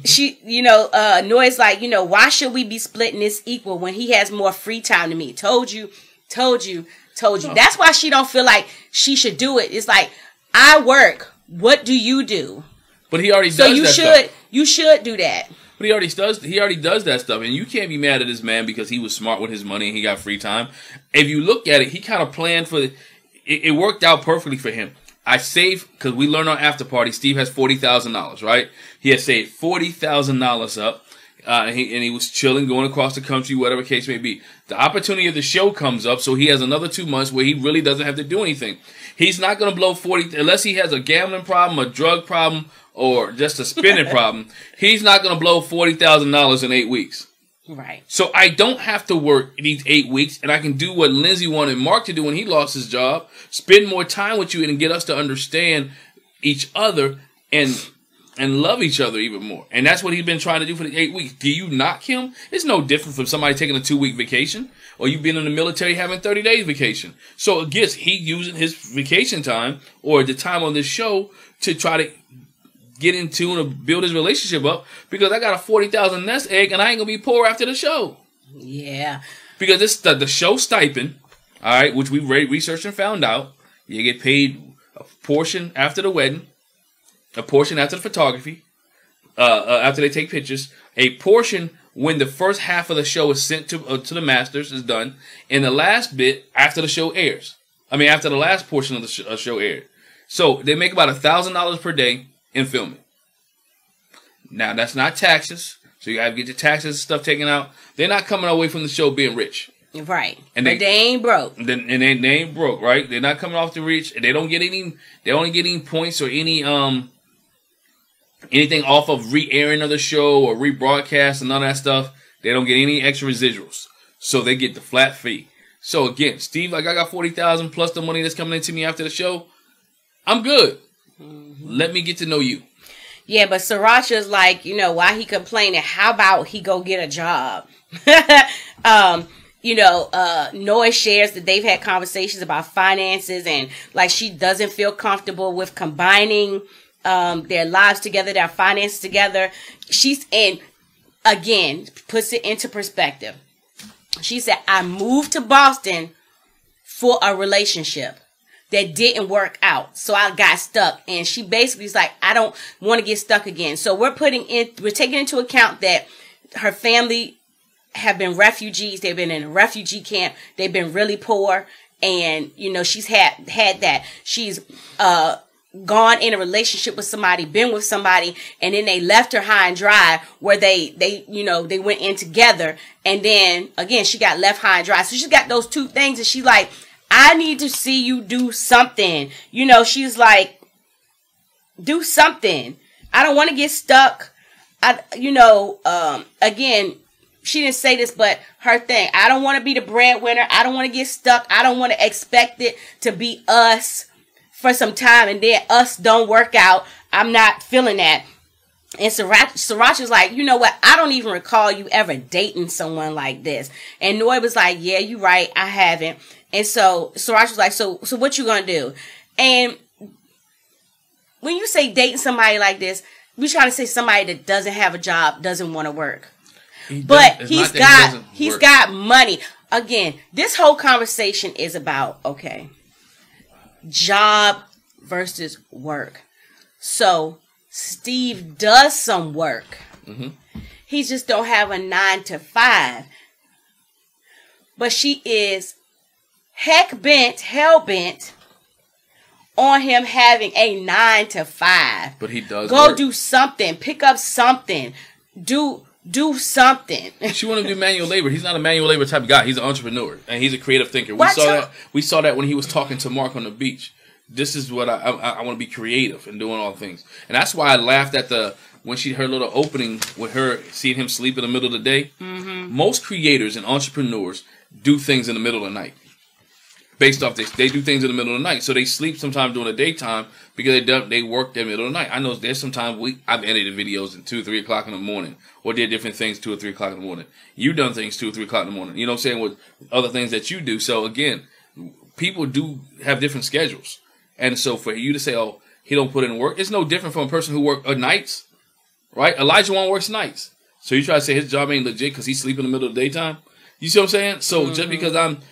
She, you know, Noy's like, you know, why should we be splitting this equal when he has more free time than me? Told you. That's why she don't feel like she should do it. It's like, I work. What do you do? But he already does that stuff. You should do that. But he already does that stuff. And you can't be mad at this man because he was smart with his money and he got free time. If you look at it, he kind of planned for it worked out perfectly for him. I saved, because we learned on After Party, Steve has $40,000, right? He had saved $40,000 up. And he was chilling, going across the country, whatever case may be. The opportunity of the show comes up, so he has another 2 months where he really doesn't have to do anything. He's not going to blow 40, unless he has a gambling problem, a drug problem, or just a spending problem. He's not going to blow $40,000 in 8 weeks. Right. So I don't have to work these 8 weeks, and I can do what Lindsey wanted Mark to do when he lost his job, spend more time with you and get us to understand each other and love each other even more. And that's what he's been trying to do for the 8 weeks. Do you knock him? It's no different from somebody taking a 2-week vacation or you being in the military having 30 days vacation. So again, he using his vacation time or the time on this show to try to get in tune and build his relationship up, because I got a 40,000 nest egg and I ain't going to be poor after the show. Yeah. Because it's the show stipend, all right, which we researched and found out. You get paid a portion after the wedding, a portion after the photography, after they take pictures, a portion when the first half of the show is sent to the masters is done, and the last bit after the show airs. I mean, after the last portion of the show aired. So they make about $1,000 per day in filming. Now that's not taxes, so you got to get your taxes and stuff taken out. They're not coming away from the show being rich. Right. And they ain't broke. They ain't broke, right? They're not coming off the reach. They don't get any. They only get any points or any anything off of re-airing of the show or rebroadcast and none of that stuff. They don't get any extra residuals, so they get the flat fee. So again, Steve, like I got 40,000 plus the money that's coming into me after the show. I'm good. Let me get to know you. Yeah, but Sriracha's like, you know, why he complaining? How about he go get a job? You know, Noah shares that they've had conversations about finances and like she doesn't feel comfortable with combining their lives together, their finances together. And again, puts it into perspective. She said, I moved to Boston for a relationship that didn't work out. So I got stuck. And she basically is like, I don't want to get stuck again. So we're taking into account that her family have been refugees. They've been in a refugee camp. They've been really poor. And, you know, she's had that. She's, gone in a relationship with somebody, been with somebody, and then they left her high and dry where they went in together. And then again, she got left high and dry. So she's got those two things. And she's like, I need to see you do something. You know, she's like, do something. I don't want to get stuck. Again, she didn't say this, but her thing, I don't want to be the breadwinner. I don't want to get stuck. I don't want to expect it to be us for some time and then us don't work out. I'm not feeling that. And Sriracha's like, you know what? I don't even recall you ever dating someone like this. And Noy was like, yeah, you're right. I haven't. And so Sriracha's like, so what you gonna do? And when you say dating somebody like this, we're trying to say somebody that doesn't have a job, doesn't want to work. But he's got money. Again, this whole conversation is about, okay, job versus work. So Steve does some work. Mm-hmm. He just don't have a 9 to 5. But she is hell bent on him having a 9 to 5. But he does go work. Do something. Pick up something. Do something. She want to do manual labor. He's not a manual labor type of guy. He's an entrepreneur and he's a creative thinker. We saw that when he was talking to Mark on the beach. This is what I want to be creative and doing all things. And that's why I laughed at the when she her little opening with her seeing him sleep in the middle of the day. Most creators and entrepreneurs do things in the middle of the night. Based off this, they do things in the middle of the night, so they sleep sometimes during the daytime because they work in the middle of the night. I know there's sometimes I've edited videos at 2 or 3 o'clock in the morning, or did different things 2 or 3 o'clock in the morning. You've done things 2 or 3 o'clock in the morning. You know what I'm saying, with other things that you do. So again, people do have different schedules, and so for you to say, "Oh, he don't put in work," it's no different from a person who works nights, right? Elijah one works nights, so you try to say his job ain't legit because he sleep in the middle of the daytime. You see what I'm saying? So just because I'm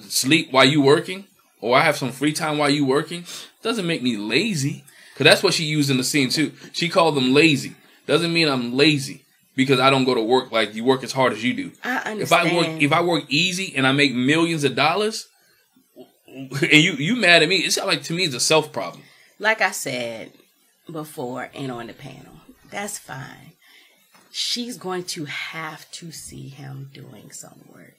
sleep while you working, or I have some free time while you working, doesn't make me lazy. Because that's what she used in the scene too. She called them lazy. Doesn't mean I'm lazy because I don't go to work like you work as hard as you do. I understand. If I work easy and I make millions of dollars, and you mad at me, it's like, to me, it's a self problem. Like I said before and on the panel, that's fine. She's going to have to see him doing some work.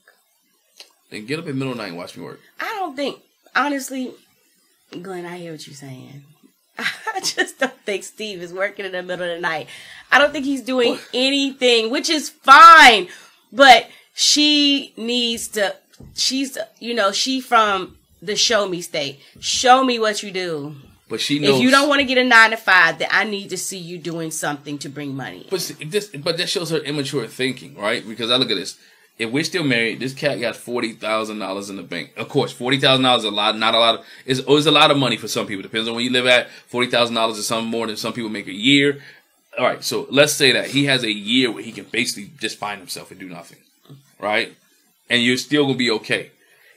Then get up in the middle of the night and watch me work. I don't think, honestly, Glenn, I hear what you're saying. I just don't think Steve is working in the middle of the night. I don't think he's doing anything, which is fine. But she needs to, she from the show me state. Show me what you do. But she knows. If you don't want to get a 9 to 5, then I need to see you doing something to bring money. But that shows her immature thinking, right? Because I look at this. If we're still married, this cat got $40,000 in the bank. Of course, $40,000 is a lot, not a lot. It's a lot of money for some people. Depends on where you live at. $40,000 is something more than some people make a year. All right, so let's say that he has a year where he can basically just find himself and do nothing, right? And you're still gonna be okay.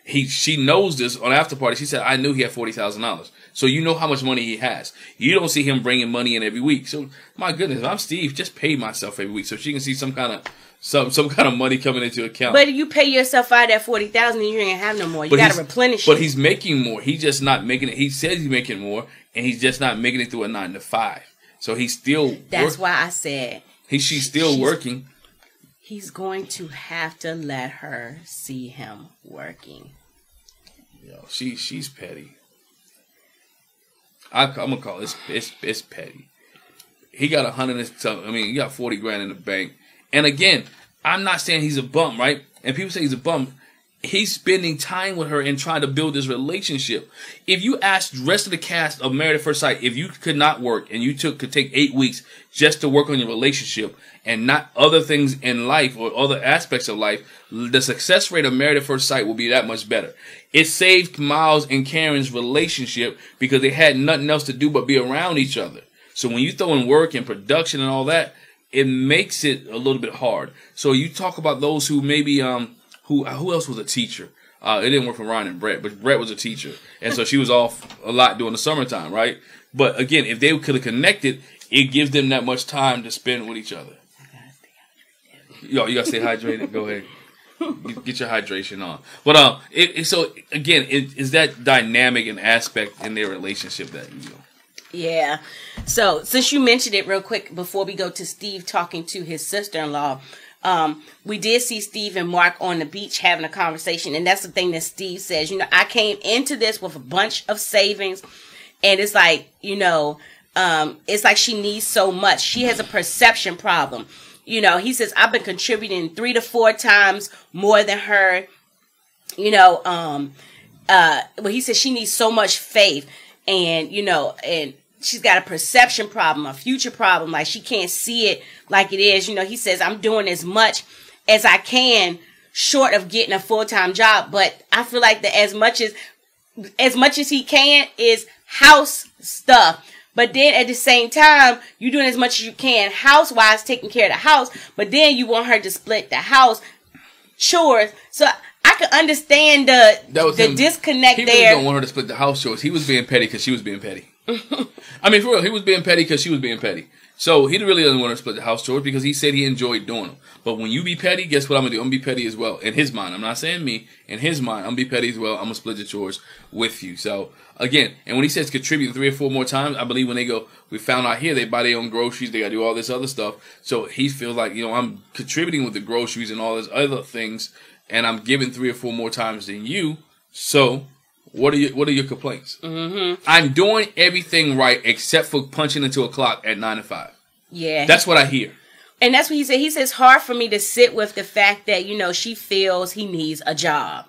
She knows this on after party. She said, "I knew he had $40,000." So you know how much money he has. You don't see him bringing money in every week. So my goodness, if I'm Steve, just pay myself every week so she can see some kind of money coming into account. But if you pay yourself out at $40,000, you ain't have no more. You got to replenish it. But he's making more. He's just not making it. He says he's making more, and he's just not making it through a 9 to 5. So he's still. That's why I said she's still working. He's going to have to let her see him working. Yo, she's petty. I'm gonna call it. It's petty. He got 100 and something. I mean, he got 40 grand in the bank. And again, I'm not saying he's a bum, right? And people say he's a bum. He's spending time with her and trying to build this relationship. If you ask the rest of the cast of Married at First Sight, if you could not work and you could take 8 weeks just to work on your relationship and not other things in life or other aspects of life, the success rate of Married at First Sight will be that much better. It saved Miles and Karen's relationship because they had nothing else to do but be around each other. So when you throw in work and production and all that, it makes it a little bit hard. So you talk about those who maybe who else was a teacher? It didn't work for Ryan and Brett, but Brett was a teacher, and so she was off a lot during the summertime, right? But again, if they could have connected, it gives them that much time to spend with each other. Yo, you gotta stay hydrated. Go ahead, get your hydration on. But so again, is that dynamic and aspect in their relationship that you know? Yeah. So since you mentioned it real quick before we go to Steve talking to his sister-in-law, we did see Steve and Mark on the beach having a conversation, and that's the thing that Steve says. I came into this with a bunch of savings, and it's like, it's like she needs so much. She has a perception problem. He says, I've been contributing 3 to 4 times more than her. But he says she needs so much faith, and and she's got a perception problem, a future problem. Like she can't see it like it is. He says, I'm doing as much as I can short of getting a full-time job. But I feel like that as much as he can is house stuff. But then at the same time, you're doing as much as you can house-wise, taking care of the house. But then you want her to split the house chores. So I could understand the disconnect there. He really don't want her to split the house chores. He was being petty because she was being petty. I mean, for real, he was being petty because she was being petty. So he really doesn't want her to split the house chores because he said he enjoyed doing them. But when you be petty, guess what I'm going to do? I'm going to be petty as well. In his mind, I'm not saying me. In his mind, I'm going to be petty as well. I'm going to split the chores with you. So, again, and when he says contribute 3 or 4 more times, I believe when they go, we found out here, they buy their own groceries, they got to do all this other stuff. So he feels like, I'm contributing with the groceries and all these other things, and I'm giving 3 or 4 more times than you. So what are your complaints? Mm-hmm. I'm doing everything right except for punching into a clock at 9 to 5. Yeah. That's what I hear. And that's what he said. He says, it's hard for me to sit with the fact that, you know, she feels he needs a job,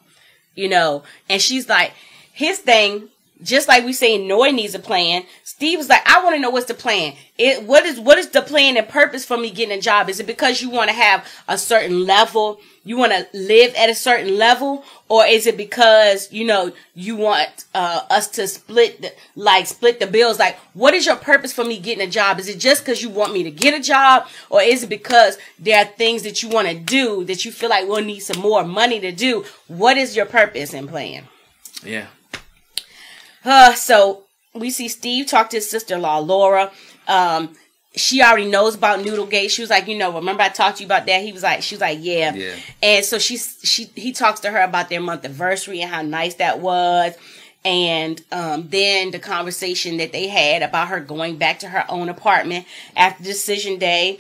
you know. And she's like, his thing, just like we say Noy needs a plan, Steve was like, I want to know what's the plan. What is the plan and purpose for me getting a job? Is it because you want to have a certain level? You want to live at a certain level? Or is it because, you know, you want us to split the bills? Like, what is your purpose for me getting a job? Is it just because you want me to get a job? Or is it because there are things that you want to do that you feel like we'll need some more money to do? What is your purpose and plan? Yeah. So we see Steve talk to his sister-in-law, Laura. She already knows about Noodlegate. She was like, you know, remember I talked to you about that? She was like, yeah. And so he talks to her about their month anniversary and how nice that was. And then the conversation that they had about her going back to her own apartment after decision day.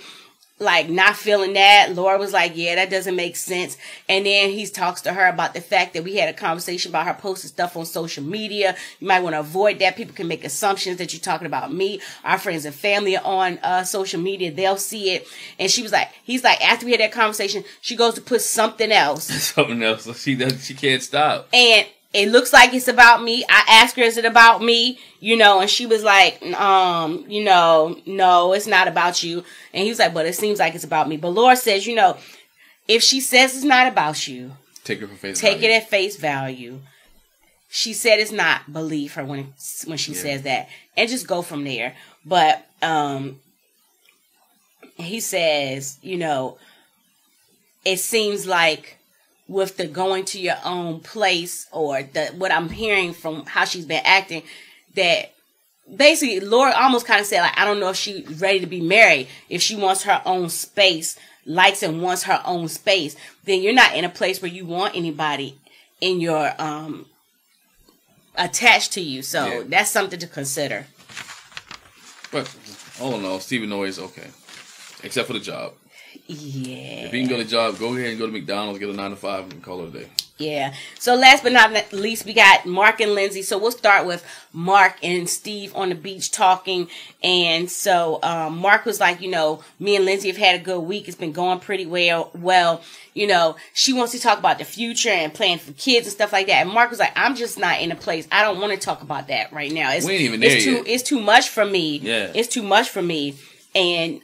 Like, not feeling that. Laura was like, yeah, that doesn't make sense. And then he talks to her about the fact that we had a conversation about her posting stuff on social media. You might want to avoid that. People can make assumptions that you're talking about me. Our friends and family are on social media. They'll see it. And he's like, after we had that conversation, she goes to put something else. Something else. She can't stop. And it looks like it's about me. I asked her, is it about me? You know, and she was like, you know, no, it's not about you. And he was like, but it seems like it's about me. But Laura says, you know, if she says it's not about you, take it for face value. Take it at face value. She said it's not. Believe her when she says that. And just go from there. But he says, you know, it seems like with the going to your own place, or what I'm hearing from how she's been acting, that basically Laura almost kind of said, like, I don't know if she's ready to be married. If she wants her own space, likes and wants her own space, then you're not in a place where you want anybody in your attached to you. So that's something to consider. But all in all, Stephen Noy is okay, except for the job. Yeah. If you can get a job, go ahead and go to McDonald's, get a 9 to 5, and call it a day. Yeah. So last but not least, we got Mark and Lindsey. So we'll start with Mark and Steve on the beach talking. And so Mark was like, you know, me and Lindsey have had a good week. It's been going pretty well. You know, she wants to talk about the future and planning for kids and stuff like that. And Mark was like, I'm just not in a place. I don't want to talk about that right now. We ain't even there yet. It's too much for me. Yeah. It's too much for me. And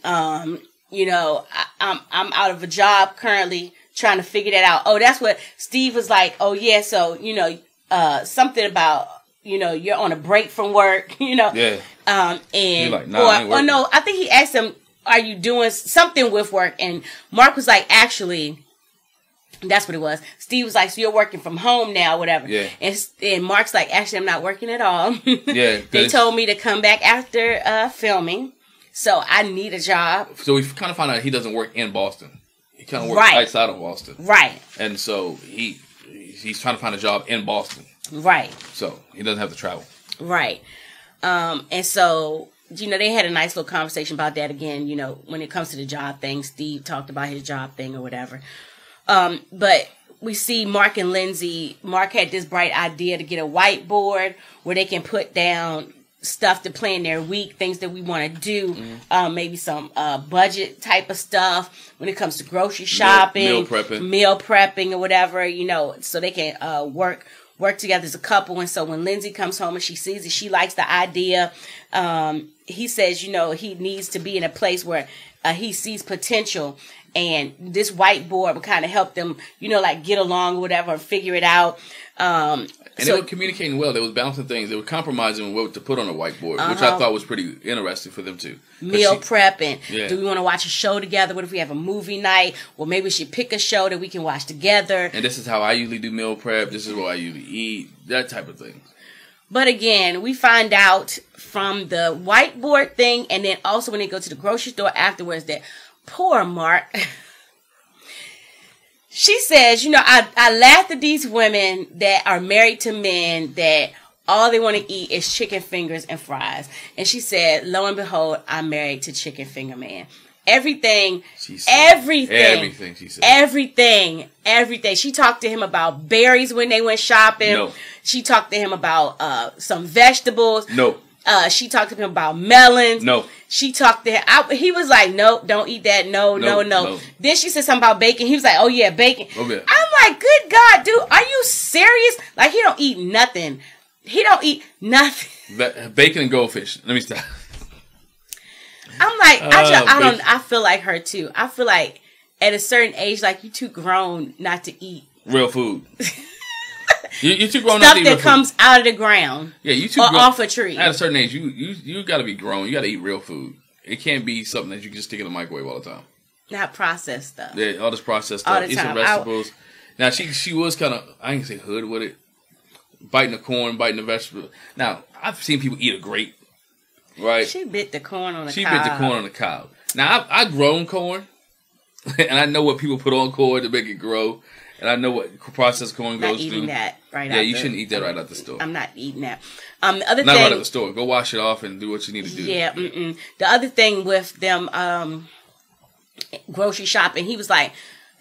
you know, I'm out of a job currently, trying to figure that out. Oh, that's what Steve was like. Oh yeah, so you know, something about, you know, you're on a break from work, you know. Yeah. And you're like, nah, or no, I think he asked him, are you doing something with work? And Mark was like, actually, that's what it was. Steve was like, so you're working from home now, whatever. Yeah. And Mark's like, actually, I'm not working at all. Yeah. They told me to come back after filming. So I need a job. So we kind of found out he doesn't work in Boston. He kind of works outside of Boston. Right. And so he's trying to find a job in Boston. Right. So he doesn't have to travel. Right. And so, you know, they had a nice little conversation about that again. You know, when it comes to the job thing, Steve talked about his job thing or whatever. But we see Mark and Lindsey. Mark had this bright idea to get a whiteboard where they can put down stuff to plan their week, things that we want to do, maybe some budget type of stuff when it comes to grocery shopping, meal prepping or whatever, you know, so they can work together as a couple. And so when Lindsey comes home and she sees it, she likes the idea. He says, you know, he needs to be in a place where he sees potential, and this whiteboard would kind of help them, you know, like get along or whatever, and figure it out. And they were communicating well. They were balancing things. They were compromising what to put on a whiteboard, which I thought was pretty interesting for them too. Meal prepping. Yeah. Do we want to watch a show together? What if we have a movie night? Well, maybe we should pick a show that we can watch together. And this is how I usually do meal prep. This is what I usually eat. That type of thing. But again, we find out from the whiteboard thing, and then also when they go to the grocery store afterwards, that poor Mark... She says, you know, I laugh at these women that are married to men that all they want to eat is chicken fingers and fries. And she said, lo and behold, I'm married to Chicken Finger Man. Everything she said. She talked to him about berries when they went shopping. No. She talked to him about some vegetables. No. She talked to him about melons. No. She talked to him. He was like, nope, don't eat that. No. Then she said something about bacon. He was like, oh yeah, bacon. Oh, yeah. I'm like, good God, dude, are you serious? Like, he don't eat nothing. He don't eat nothing. Bacon and goldfish. Let me stop. I'm like, I feel like her too. I feel like at a certain age, like, you too grown not to eat real food. You're too grown stuff not to eat that real comes food. Out of the ground. Yeah, you too or grown. Off a tree. At a certain age, you got to be grown. You got to eat real food. It can't be something that you can just stick in the microwave all the time. Not processed stuff. Yeah, all this processed stuff. All the Eat some time. vegetables. Now she was kind of, I ain't say hood with it, biting the corn, biting the vegetables. Now I've seen people eat a grape. Right. She bit the corn on the cob. She bit the corn on the cob. Now I've grown corn, and I know what people put on corn to make it grow. And I know what processed corn goes through. Not eating that right out. Yeah, you shouldn't eat that right out the store. I'm not eating that. The other not thing, right out the store. Go wash it off and do what you need to do. Yeah. The other thing with them grocery shopping, he was like,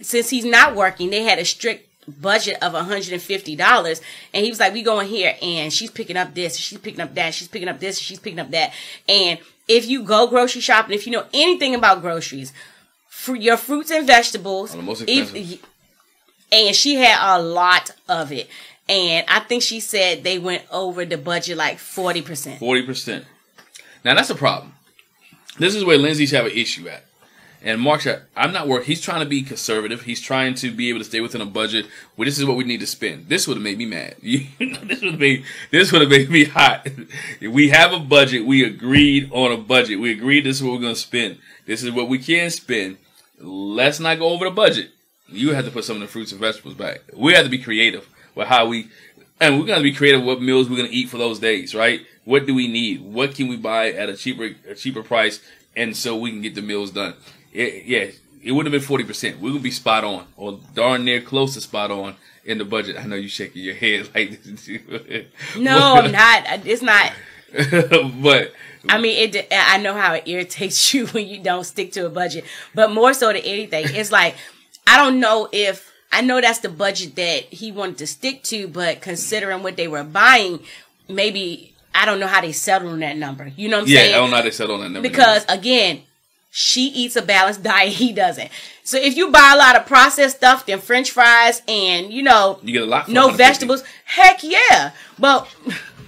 since he's not working, they had a strict budget of $150, and he was like, we going here, and she's picking up this, she's picking up that, she's picking up this, she's picking up that. And if you go grocery shopping, if you know anything about groceries, for your fruits and vegetables, the most expensive. And she had a lot of it. And I think she said they went over the budget like 40%. 40%. Now, that's a problem. This is where Lindsey's have an issue at. And Mark's I'm not working. He's trying to be conservative. He's trying to be able to stay within a budget. Well, this is what we need to spend. This would have made me mad. This would have made me hot. We have a budget. We agreed on a budget. We agreed this is what we're going to spend. This is what we can spend. Let's not go over the budget. You have to put some of the fruits and vegetables back. We have to be creative with how and we're going to be creative with what meals we're going to eat for those days, right? What do we need? What can we buy at a cheaper price, and so we can get the meals done? It would have been 40%. We would be spot on, or darn near close to spot on in the budget. I know you shaking your head like this. No, I'm not. It's not. But I mean, I know how it irritates you when you don't stick to a budget, but more so than anything, it's like, I don't know if, I know that's the budget that he wanted to stick to, but considering what they were buying, maybe, I don't know how they settled on that number. You know what I'm saying? Yeah, I don't know how they settled on that number. Because, again, she eats a balanced diet, he doesn't. So if you buy a lot of processed stuff, then French fries and, you get a lot for no vegetables, heck yeah. But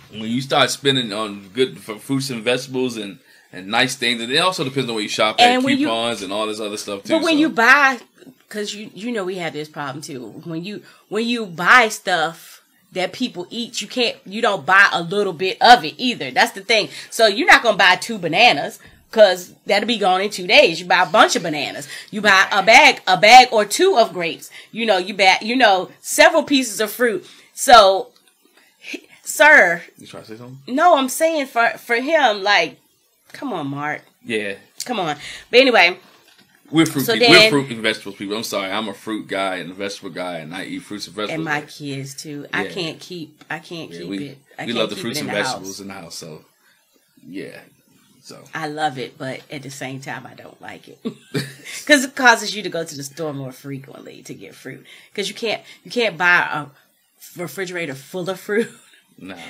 when you start spending on good for fruits and vegetables and nice things, and it also depends on where you shop at, coupons and all this other stuff too. But when you buy, because you know we have this problem too. When you buy stuff that people eat, you don't buy a little bit of it either. That's the thing. So you're not gonna buy 2 bananas, because that'll be gone in 2 days. You buy a bunch of bananas. You buy a bag or 2 of grapes. You buy several pieces of fruit. So, sir. You trying to say something? No, I'm saying for him, like, come on, Mark. Yeah. Come on. But anyway. We're fruit and vegetables people. I'm sorry. I'm a fruit guy and a vegetable guy, and I eat fruits and vegetables. And my kids too. Yeah. I can't keep it. We love the fruits and vegetables in the house, so yeah. So I love it, but at the same time, I don't like it because it causes you to go to the store more frequently to get fruit. Because you can't buy a refrigerator full of fruit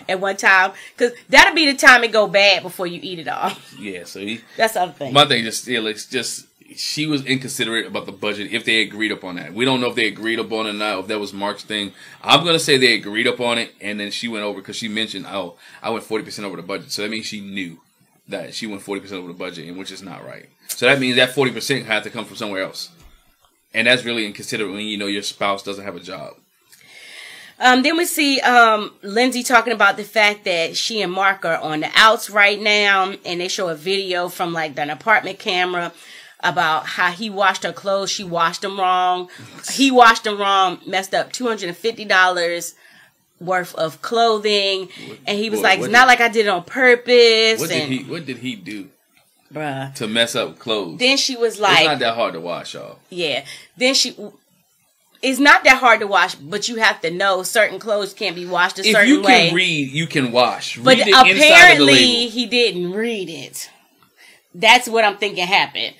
at one time, because that'll be the time it go bad before you eat it all. Yeah, so that's the other thing. My thing just she was inconsiderate about the budget if they agreed upon that. We don't know if they agreed upon it or not, if that was Mark's thing. I'm going to say they agreed upon it, and then she went over because she mentioned, oh, I went 40% over the budget. So that means she knew that she went 40% over the budget, and which is not right. So that means that 40% had to come from somewhere else. And that's really inconsiderate when your spouse doesn't have a job. Then we see Lindsey talking about the fact that she and Mark are on the outs right now, and they show a video from like an apartment camera about how he washed her clothes. She washed them wrong. He washed them wrong, messed up $250 worth of clothing. And he was it's not like I did it on purpose. What did he do? Bruh. To mess up clothes? Then she was like... It's not that hard to wash, y'all. Yeah. Then it's not that hard to wash, but you have to know certain clothes can't be washed a certain way. If you can read, you can wash. But apparently he didn't read it. That's what I'm thinking happened.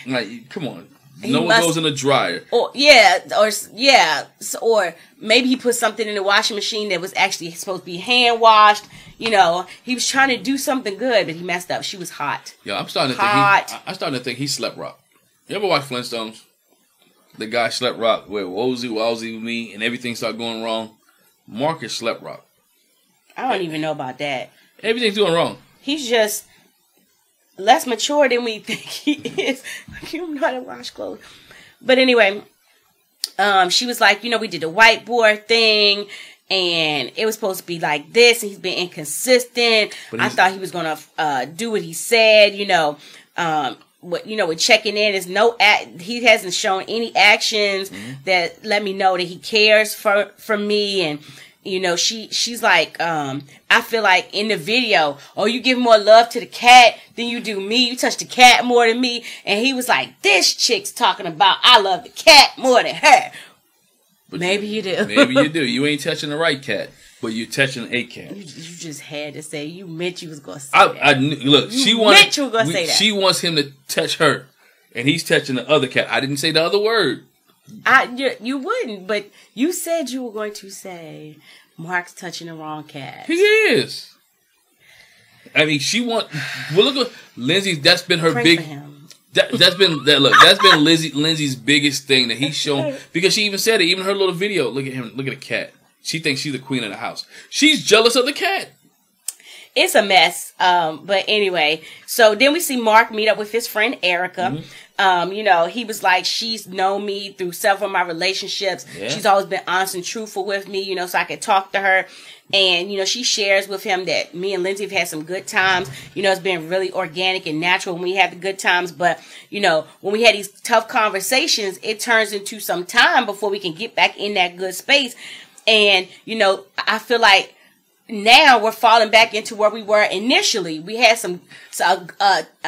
Like, come on. No one goes in the dryer. Or maybe he put something in the washing machine that was actually supposed to be hand washed. You know, he was trying to do something good, but he messed up. She was hot. Yeah, I'm starting to think he slept rock. You ever watch Flintstones? The guy slept rock where Wozy with me and everything started going wrong. Marcus slept rock. I don't even know about that. Everything's doing wrong. He's just less mature than we think he is. You don't know how to wash clothes. But anyway, she was like, you know, we did the whiteboard thing, and it was supposed to be like this, and he's been inconsistent. I thought he was gonna do what he said, you know. With checking in, is he hasn't shown any actions that let me know that he cares for me. And you know, she's like, I feel like in the video, oh, you give more love to the cat than you do me. You touch the cat more than me. And he was like, this chick's talking about I love the cat more than her. But maybe you do. Maybe you do. You ain't touching the right cat, but you're touching a cat. You just had to say. You meant you was gonna say that. Look, you meant you were gonna say that. She wants him to touch her, and he's touching the other cat. I didn't say the other word. You wouldn't, but you said you were going to say Mark's touching the wrong cat. He is. I mean, look at Lindsey. That's been her big. That's been Lindsey's biggest thing that he's shown, because she even said it. Even her little video. Look at him. Look at the cat. She thinks she's the queen of the house. She's jealous of the cat. It's a mess. But anyway, so then we see Mark meet up with his friend Erica. You know, he was like, she's known me through several of my relationships. Yeah. She's always been honest and truthful with me, you know, so I could talk to her. And, you know, she shares with him that me and Lindsey have had some good times. You know, it's been really organic and natural when we had the good times. But, you know, when we had these tough conversations, it turns into some time before we can get back in that good space. And, you know, I feel like now we're falling back into where we were initially. We had a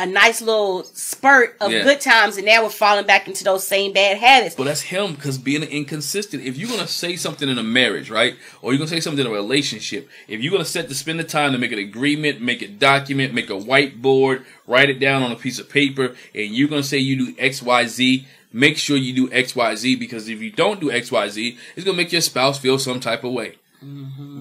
nice little spurt of good times, and now we're falling back into those same bad habits. Well, that's him, because being inconsistent. If you're going to say something in a marriage, right, or you're going to say something in a relationship, if you're going to spend the time to make an agreement, make a document, make a whiteboard, write it down on a piece of paper, and you're going to say you do X, Y, Z, make sure you do X, Y, Z, because if you don't do X, Y, Z, it's going to make your spouse feel some type of way.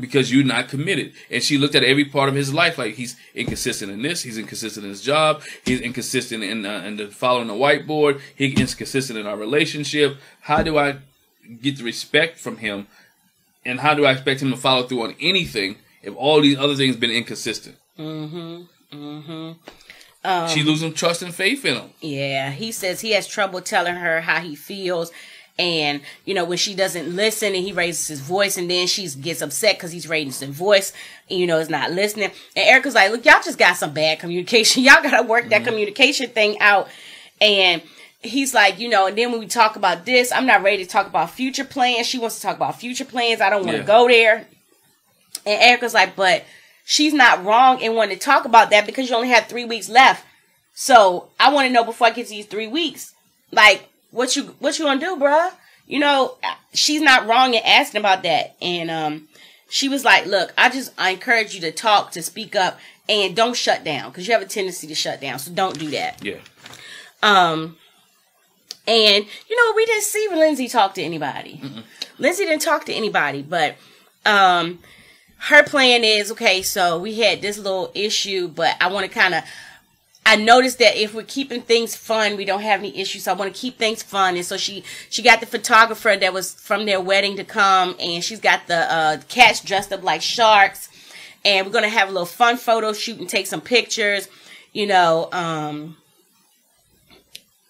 Because you're not committed. And she looked at every part of his life, like he's inconsistent in this, he's inconsistent in his job, he's inconsistent in the following the whiteboard, he's inconsistent in our relationship. How do I get the respect from him, and how do I expect him to follow through on anything if all these other things been inconsistent? She losing trust and faith in him. Yeah, he says he has trouble telling her how he feels. And, you know, when she doesn't listen and he raises his voice, and then she gets upset because he's raising his voice, and, you know, is not listening. And Erica's like, look, y'all just got some bad communication. Y'all got to work that communication thing out. And he's like, you know, and then when we talk about this, I'm not ready to talk about future plans. She wants to talk about future plans. I don't want to go there. And Erica's like, but she's not wrong in wanting to talk about that, because you only have 3 weeks left. So I want to know before I get to these 3 weeks, like, what you gonna do, bruh? You know, she's not wrong in asking about that. And she was like, look, I encourage you to talk, to speak up, and don't shut down, because you have a tendency to shut down. So don't do that. Yeah. And, you know, we didn't see Lindsey talk to anybody. Lindsey didn't talk to anybody, but her plan is, okay, so we had this little issue, but I want to I noticed that if we're keeping things fun, we don't have any issues. So I want to keep things fun. And so she got the photographer that was from their wedding to come. And she's got the cats dressed up like sharks. And we're going to have a little fun photo shoot and take some pictures. You know,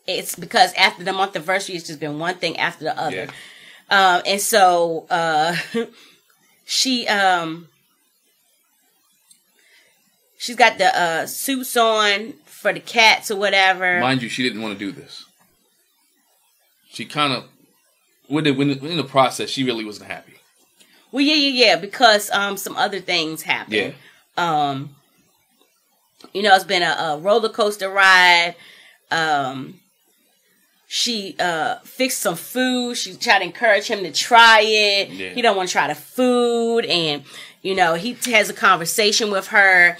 it's because after the month anniversary, it's just been one thing after the other. Yeah. And so she's got the suits on for the cats or whatever. Mind you, she didn't want to do this. She kind of, in the process, she really wasn't happy. Well, yeah, because some other things happened. Yeah. You know, it's been a roller coaster ride. She fixed some food. She tried to encourage him to try it. Yeah. He don't want to try the food. And, you know, he has a conversation with her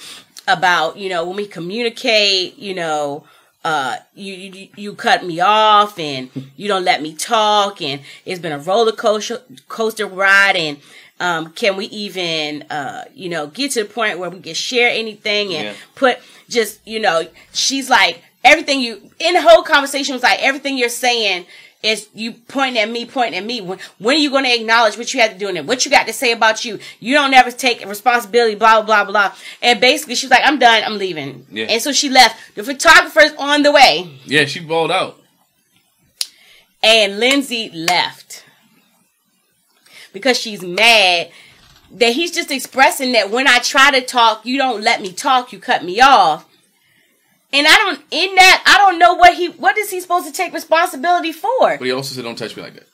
about, you know, when we communicate, you know, you cut me off and you don't let me talk, and it's been a roller coaster ride, and Can we even, get to the point where we can share anything and put just, she's like, everything in the whole conversation was like, everything you're saying is you pointing at me. When are you going to acknowledge what you had to do in it? What you got to say about you? You don't ever take responsibility, blah, blah, blah, blah. And basically, she was like, I'm done. I'm leaving. Yeah. And so she left. The photographer's on the way. Yeah, she balled out. And Lindsey left. Because she's mad that he's just expressing that when I try to talk, you don't let me talk. You cut me off. And I don't know what is he supposed to take responsibility for? But he also said, don't touch me like that.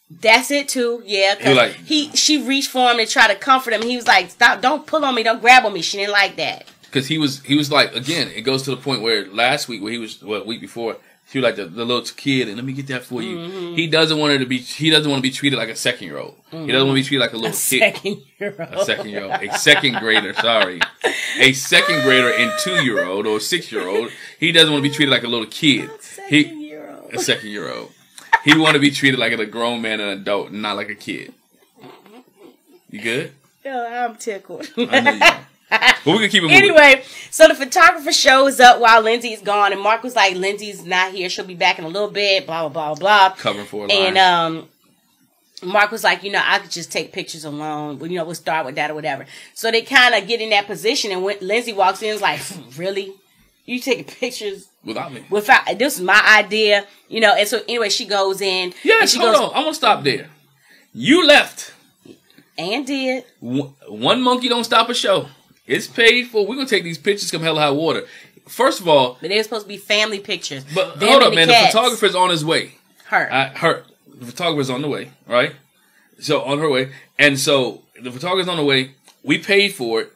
That's it too, yeah. Cause she reached for him to try to comfort him. He was like, stop, don't pull on me, don't grab on me. She didn't like that. Because he was like, again, it goes to the point where last week, week before, she was like the little kid, and let me get that for you. Mm-hmm. He doesn't want to be treated like a 2-year-old. Mm-hmm. He doesn't want to be treated like a little kid. A 2-year-old. A second grader, sorry. A second grader and 2-year-old or 6-year-old. He doesn't want to be treated like a little kid. A 2-year-old. He want to be treated like a grown man and adult, not like a kid. You good? Yeah, I'm tickled. I know you are. But we can keep it moving. Anyway, so the photographer shows up while Lindsey's gone, and Mark was like, Lindsey's not here. She'll be back in a little bit, blah, blah, blah, blah. Covering for a line. And Mark was like, I could just take pictures alone. We'll start with that or whatever. So they kind of get in that position, and when Lindsey walks in, is like, really? You taking pictures? Without me. This is my idea. And so anyway, she goes in. Yes, hold on. I'm going to stop there. You left. And did. One monkey don't stop a show. It's paid for. We're going to take these pictures come hell or high water. First of all. But they were supposed to be family pictures. But hold up, man. The photographer's on his way. Her. The photographer's on the way, right? So, on her way. And so, the photographer's on the way. We paid for it.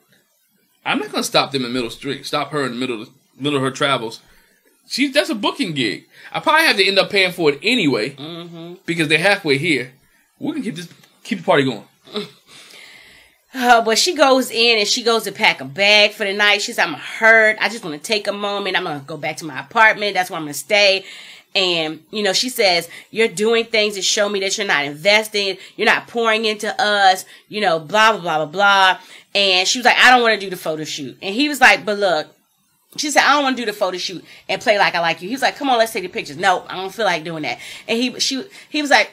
I'm not going to stop them in the middle of the street. Stop her in the middle of her travels. That's a booking gig. I probably have to end up paying for it anyway. Mm-hmm. Because they're halfway here. We can keep the party going. But she goes in and she goes to pack a bag for the night. She's like, I'm hurt. I just want to take a moment. I'm going to go back to my apartment. That's where I'm going to stay. And, she says, you're doing things to show me that you're not investing. You're not pouring into us, blah, blah, blah, blah, blah. And she was like, I don't want to do the photo shoot. And he was like, but look, she said, I don't want to do the photo shoot and play like I like you. He was like, come on, let's take the pictures. No, I don't feel like doing that. And he was like,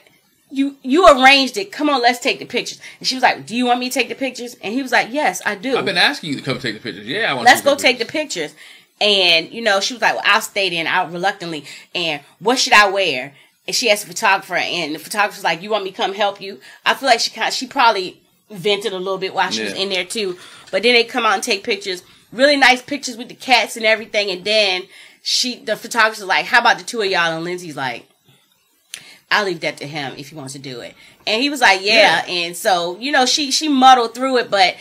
You arranged it. Come on, let's take the pictures. And she was like, do you want me to take the pictures? And he was like, yes, I do. I've been asking you to come take the pictures. Yeah, I want Let's go take the pictures. And, she was like, well, I'll stay there, out reluctantly. And what should I wear? And she asked the photographer, and the photographer's like, you want me to come help you? I feel like she probably vented a little bit while she was in there too. But then they come out and take pictures. Really nice pictures with the cats and everything. And then the photographer's like, how about the two of y'all? And Lindsey's like, I'll leave that to him if he wants to do it. And he was like, yeah. And so, she muddled through it, but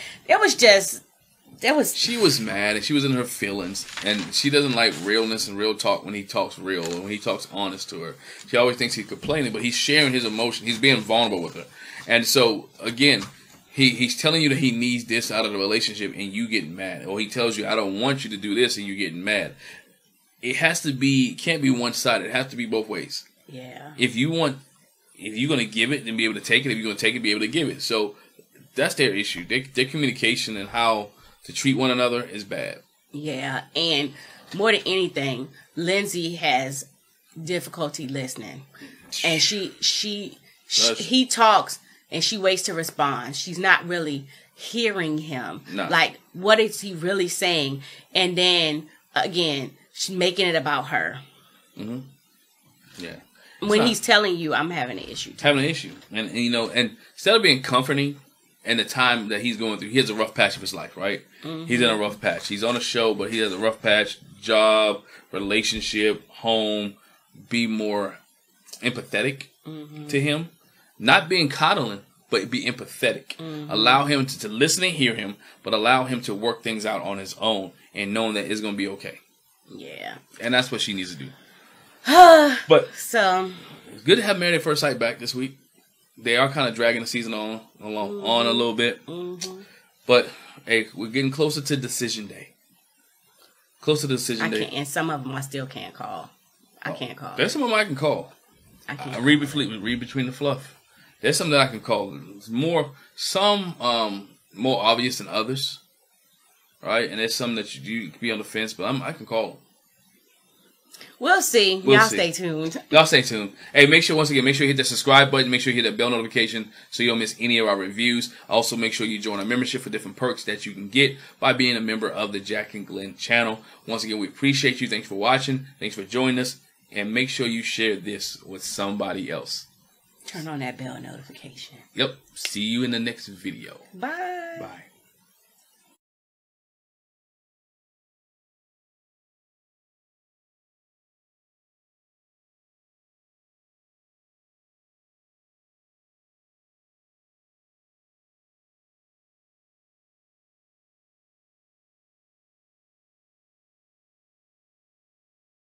she was mad and she was in her feelings, and she doesn't like realness and real talk when he talks real and when he talks honest to her. She always thinks he's complaining, but he's sharing his emotion. He's being vulnerable with her. And so, again, he's telling you that he needs this out of the relationship and you getting mad. Or he tells you, I don't want you to do this, and you getting mad. It can't be one-sided. It has to be both ways. Yeah. If you're going to give it, then be able to take it. If you're going to take it, be able to give it. So that's their issue. Their communication and how to treat one another is bad. Yeah. And more than anything, Lindsey has difficulty listening. And he talks and she waits to respond. She's not really hearing him. No. Like, what is he really saying? And then, again, she's making it about her. Mm-hmm. Yeah. When he's telling you, I'm having an issue. Having an issue. And instead of being comforting and the time that he's going through, he has a rough patch of his life, right? Mm-hmm. He's in a rough patch. He's on a show, but he has a rough patch. Job, relationship, home. Be more empathetic to him. Not being coddling, but be empathetic. Mm-hmm. Allow him to listen and hear him, but allow him to work things out on his own and knowing that it's going to be okay. Yeah. And that's what she needs to do. But so it's good to have Married at First Sight back this week. They are kind of dragging the season on a little bit. Mm-hmm. But hey, we're getting closer to decision day. And some of them I still can't call. I can't call. There's some of them I can call. I can't. Read between the fluff. There's some that I can call some more obvious than others, right? And there's some that you can be on the fence, but I can call them. We'll see. Y'all stay tuned. Y'all stay tuned. Hey, make sure you hit that subscribe button. Make sure you hit that bell notification so you don't miss any of our reviews. Also, make sure you join our membership for different perks that you can get by being a member of the Jac and Glen channel. Once again, we appreciate you. Thanks for watching. Thanks for joining us. And make sure you share this with somebody else. Turn on that bell notification. Yep. See you in the next video. Bye. Bye.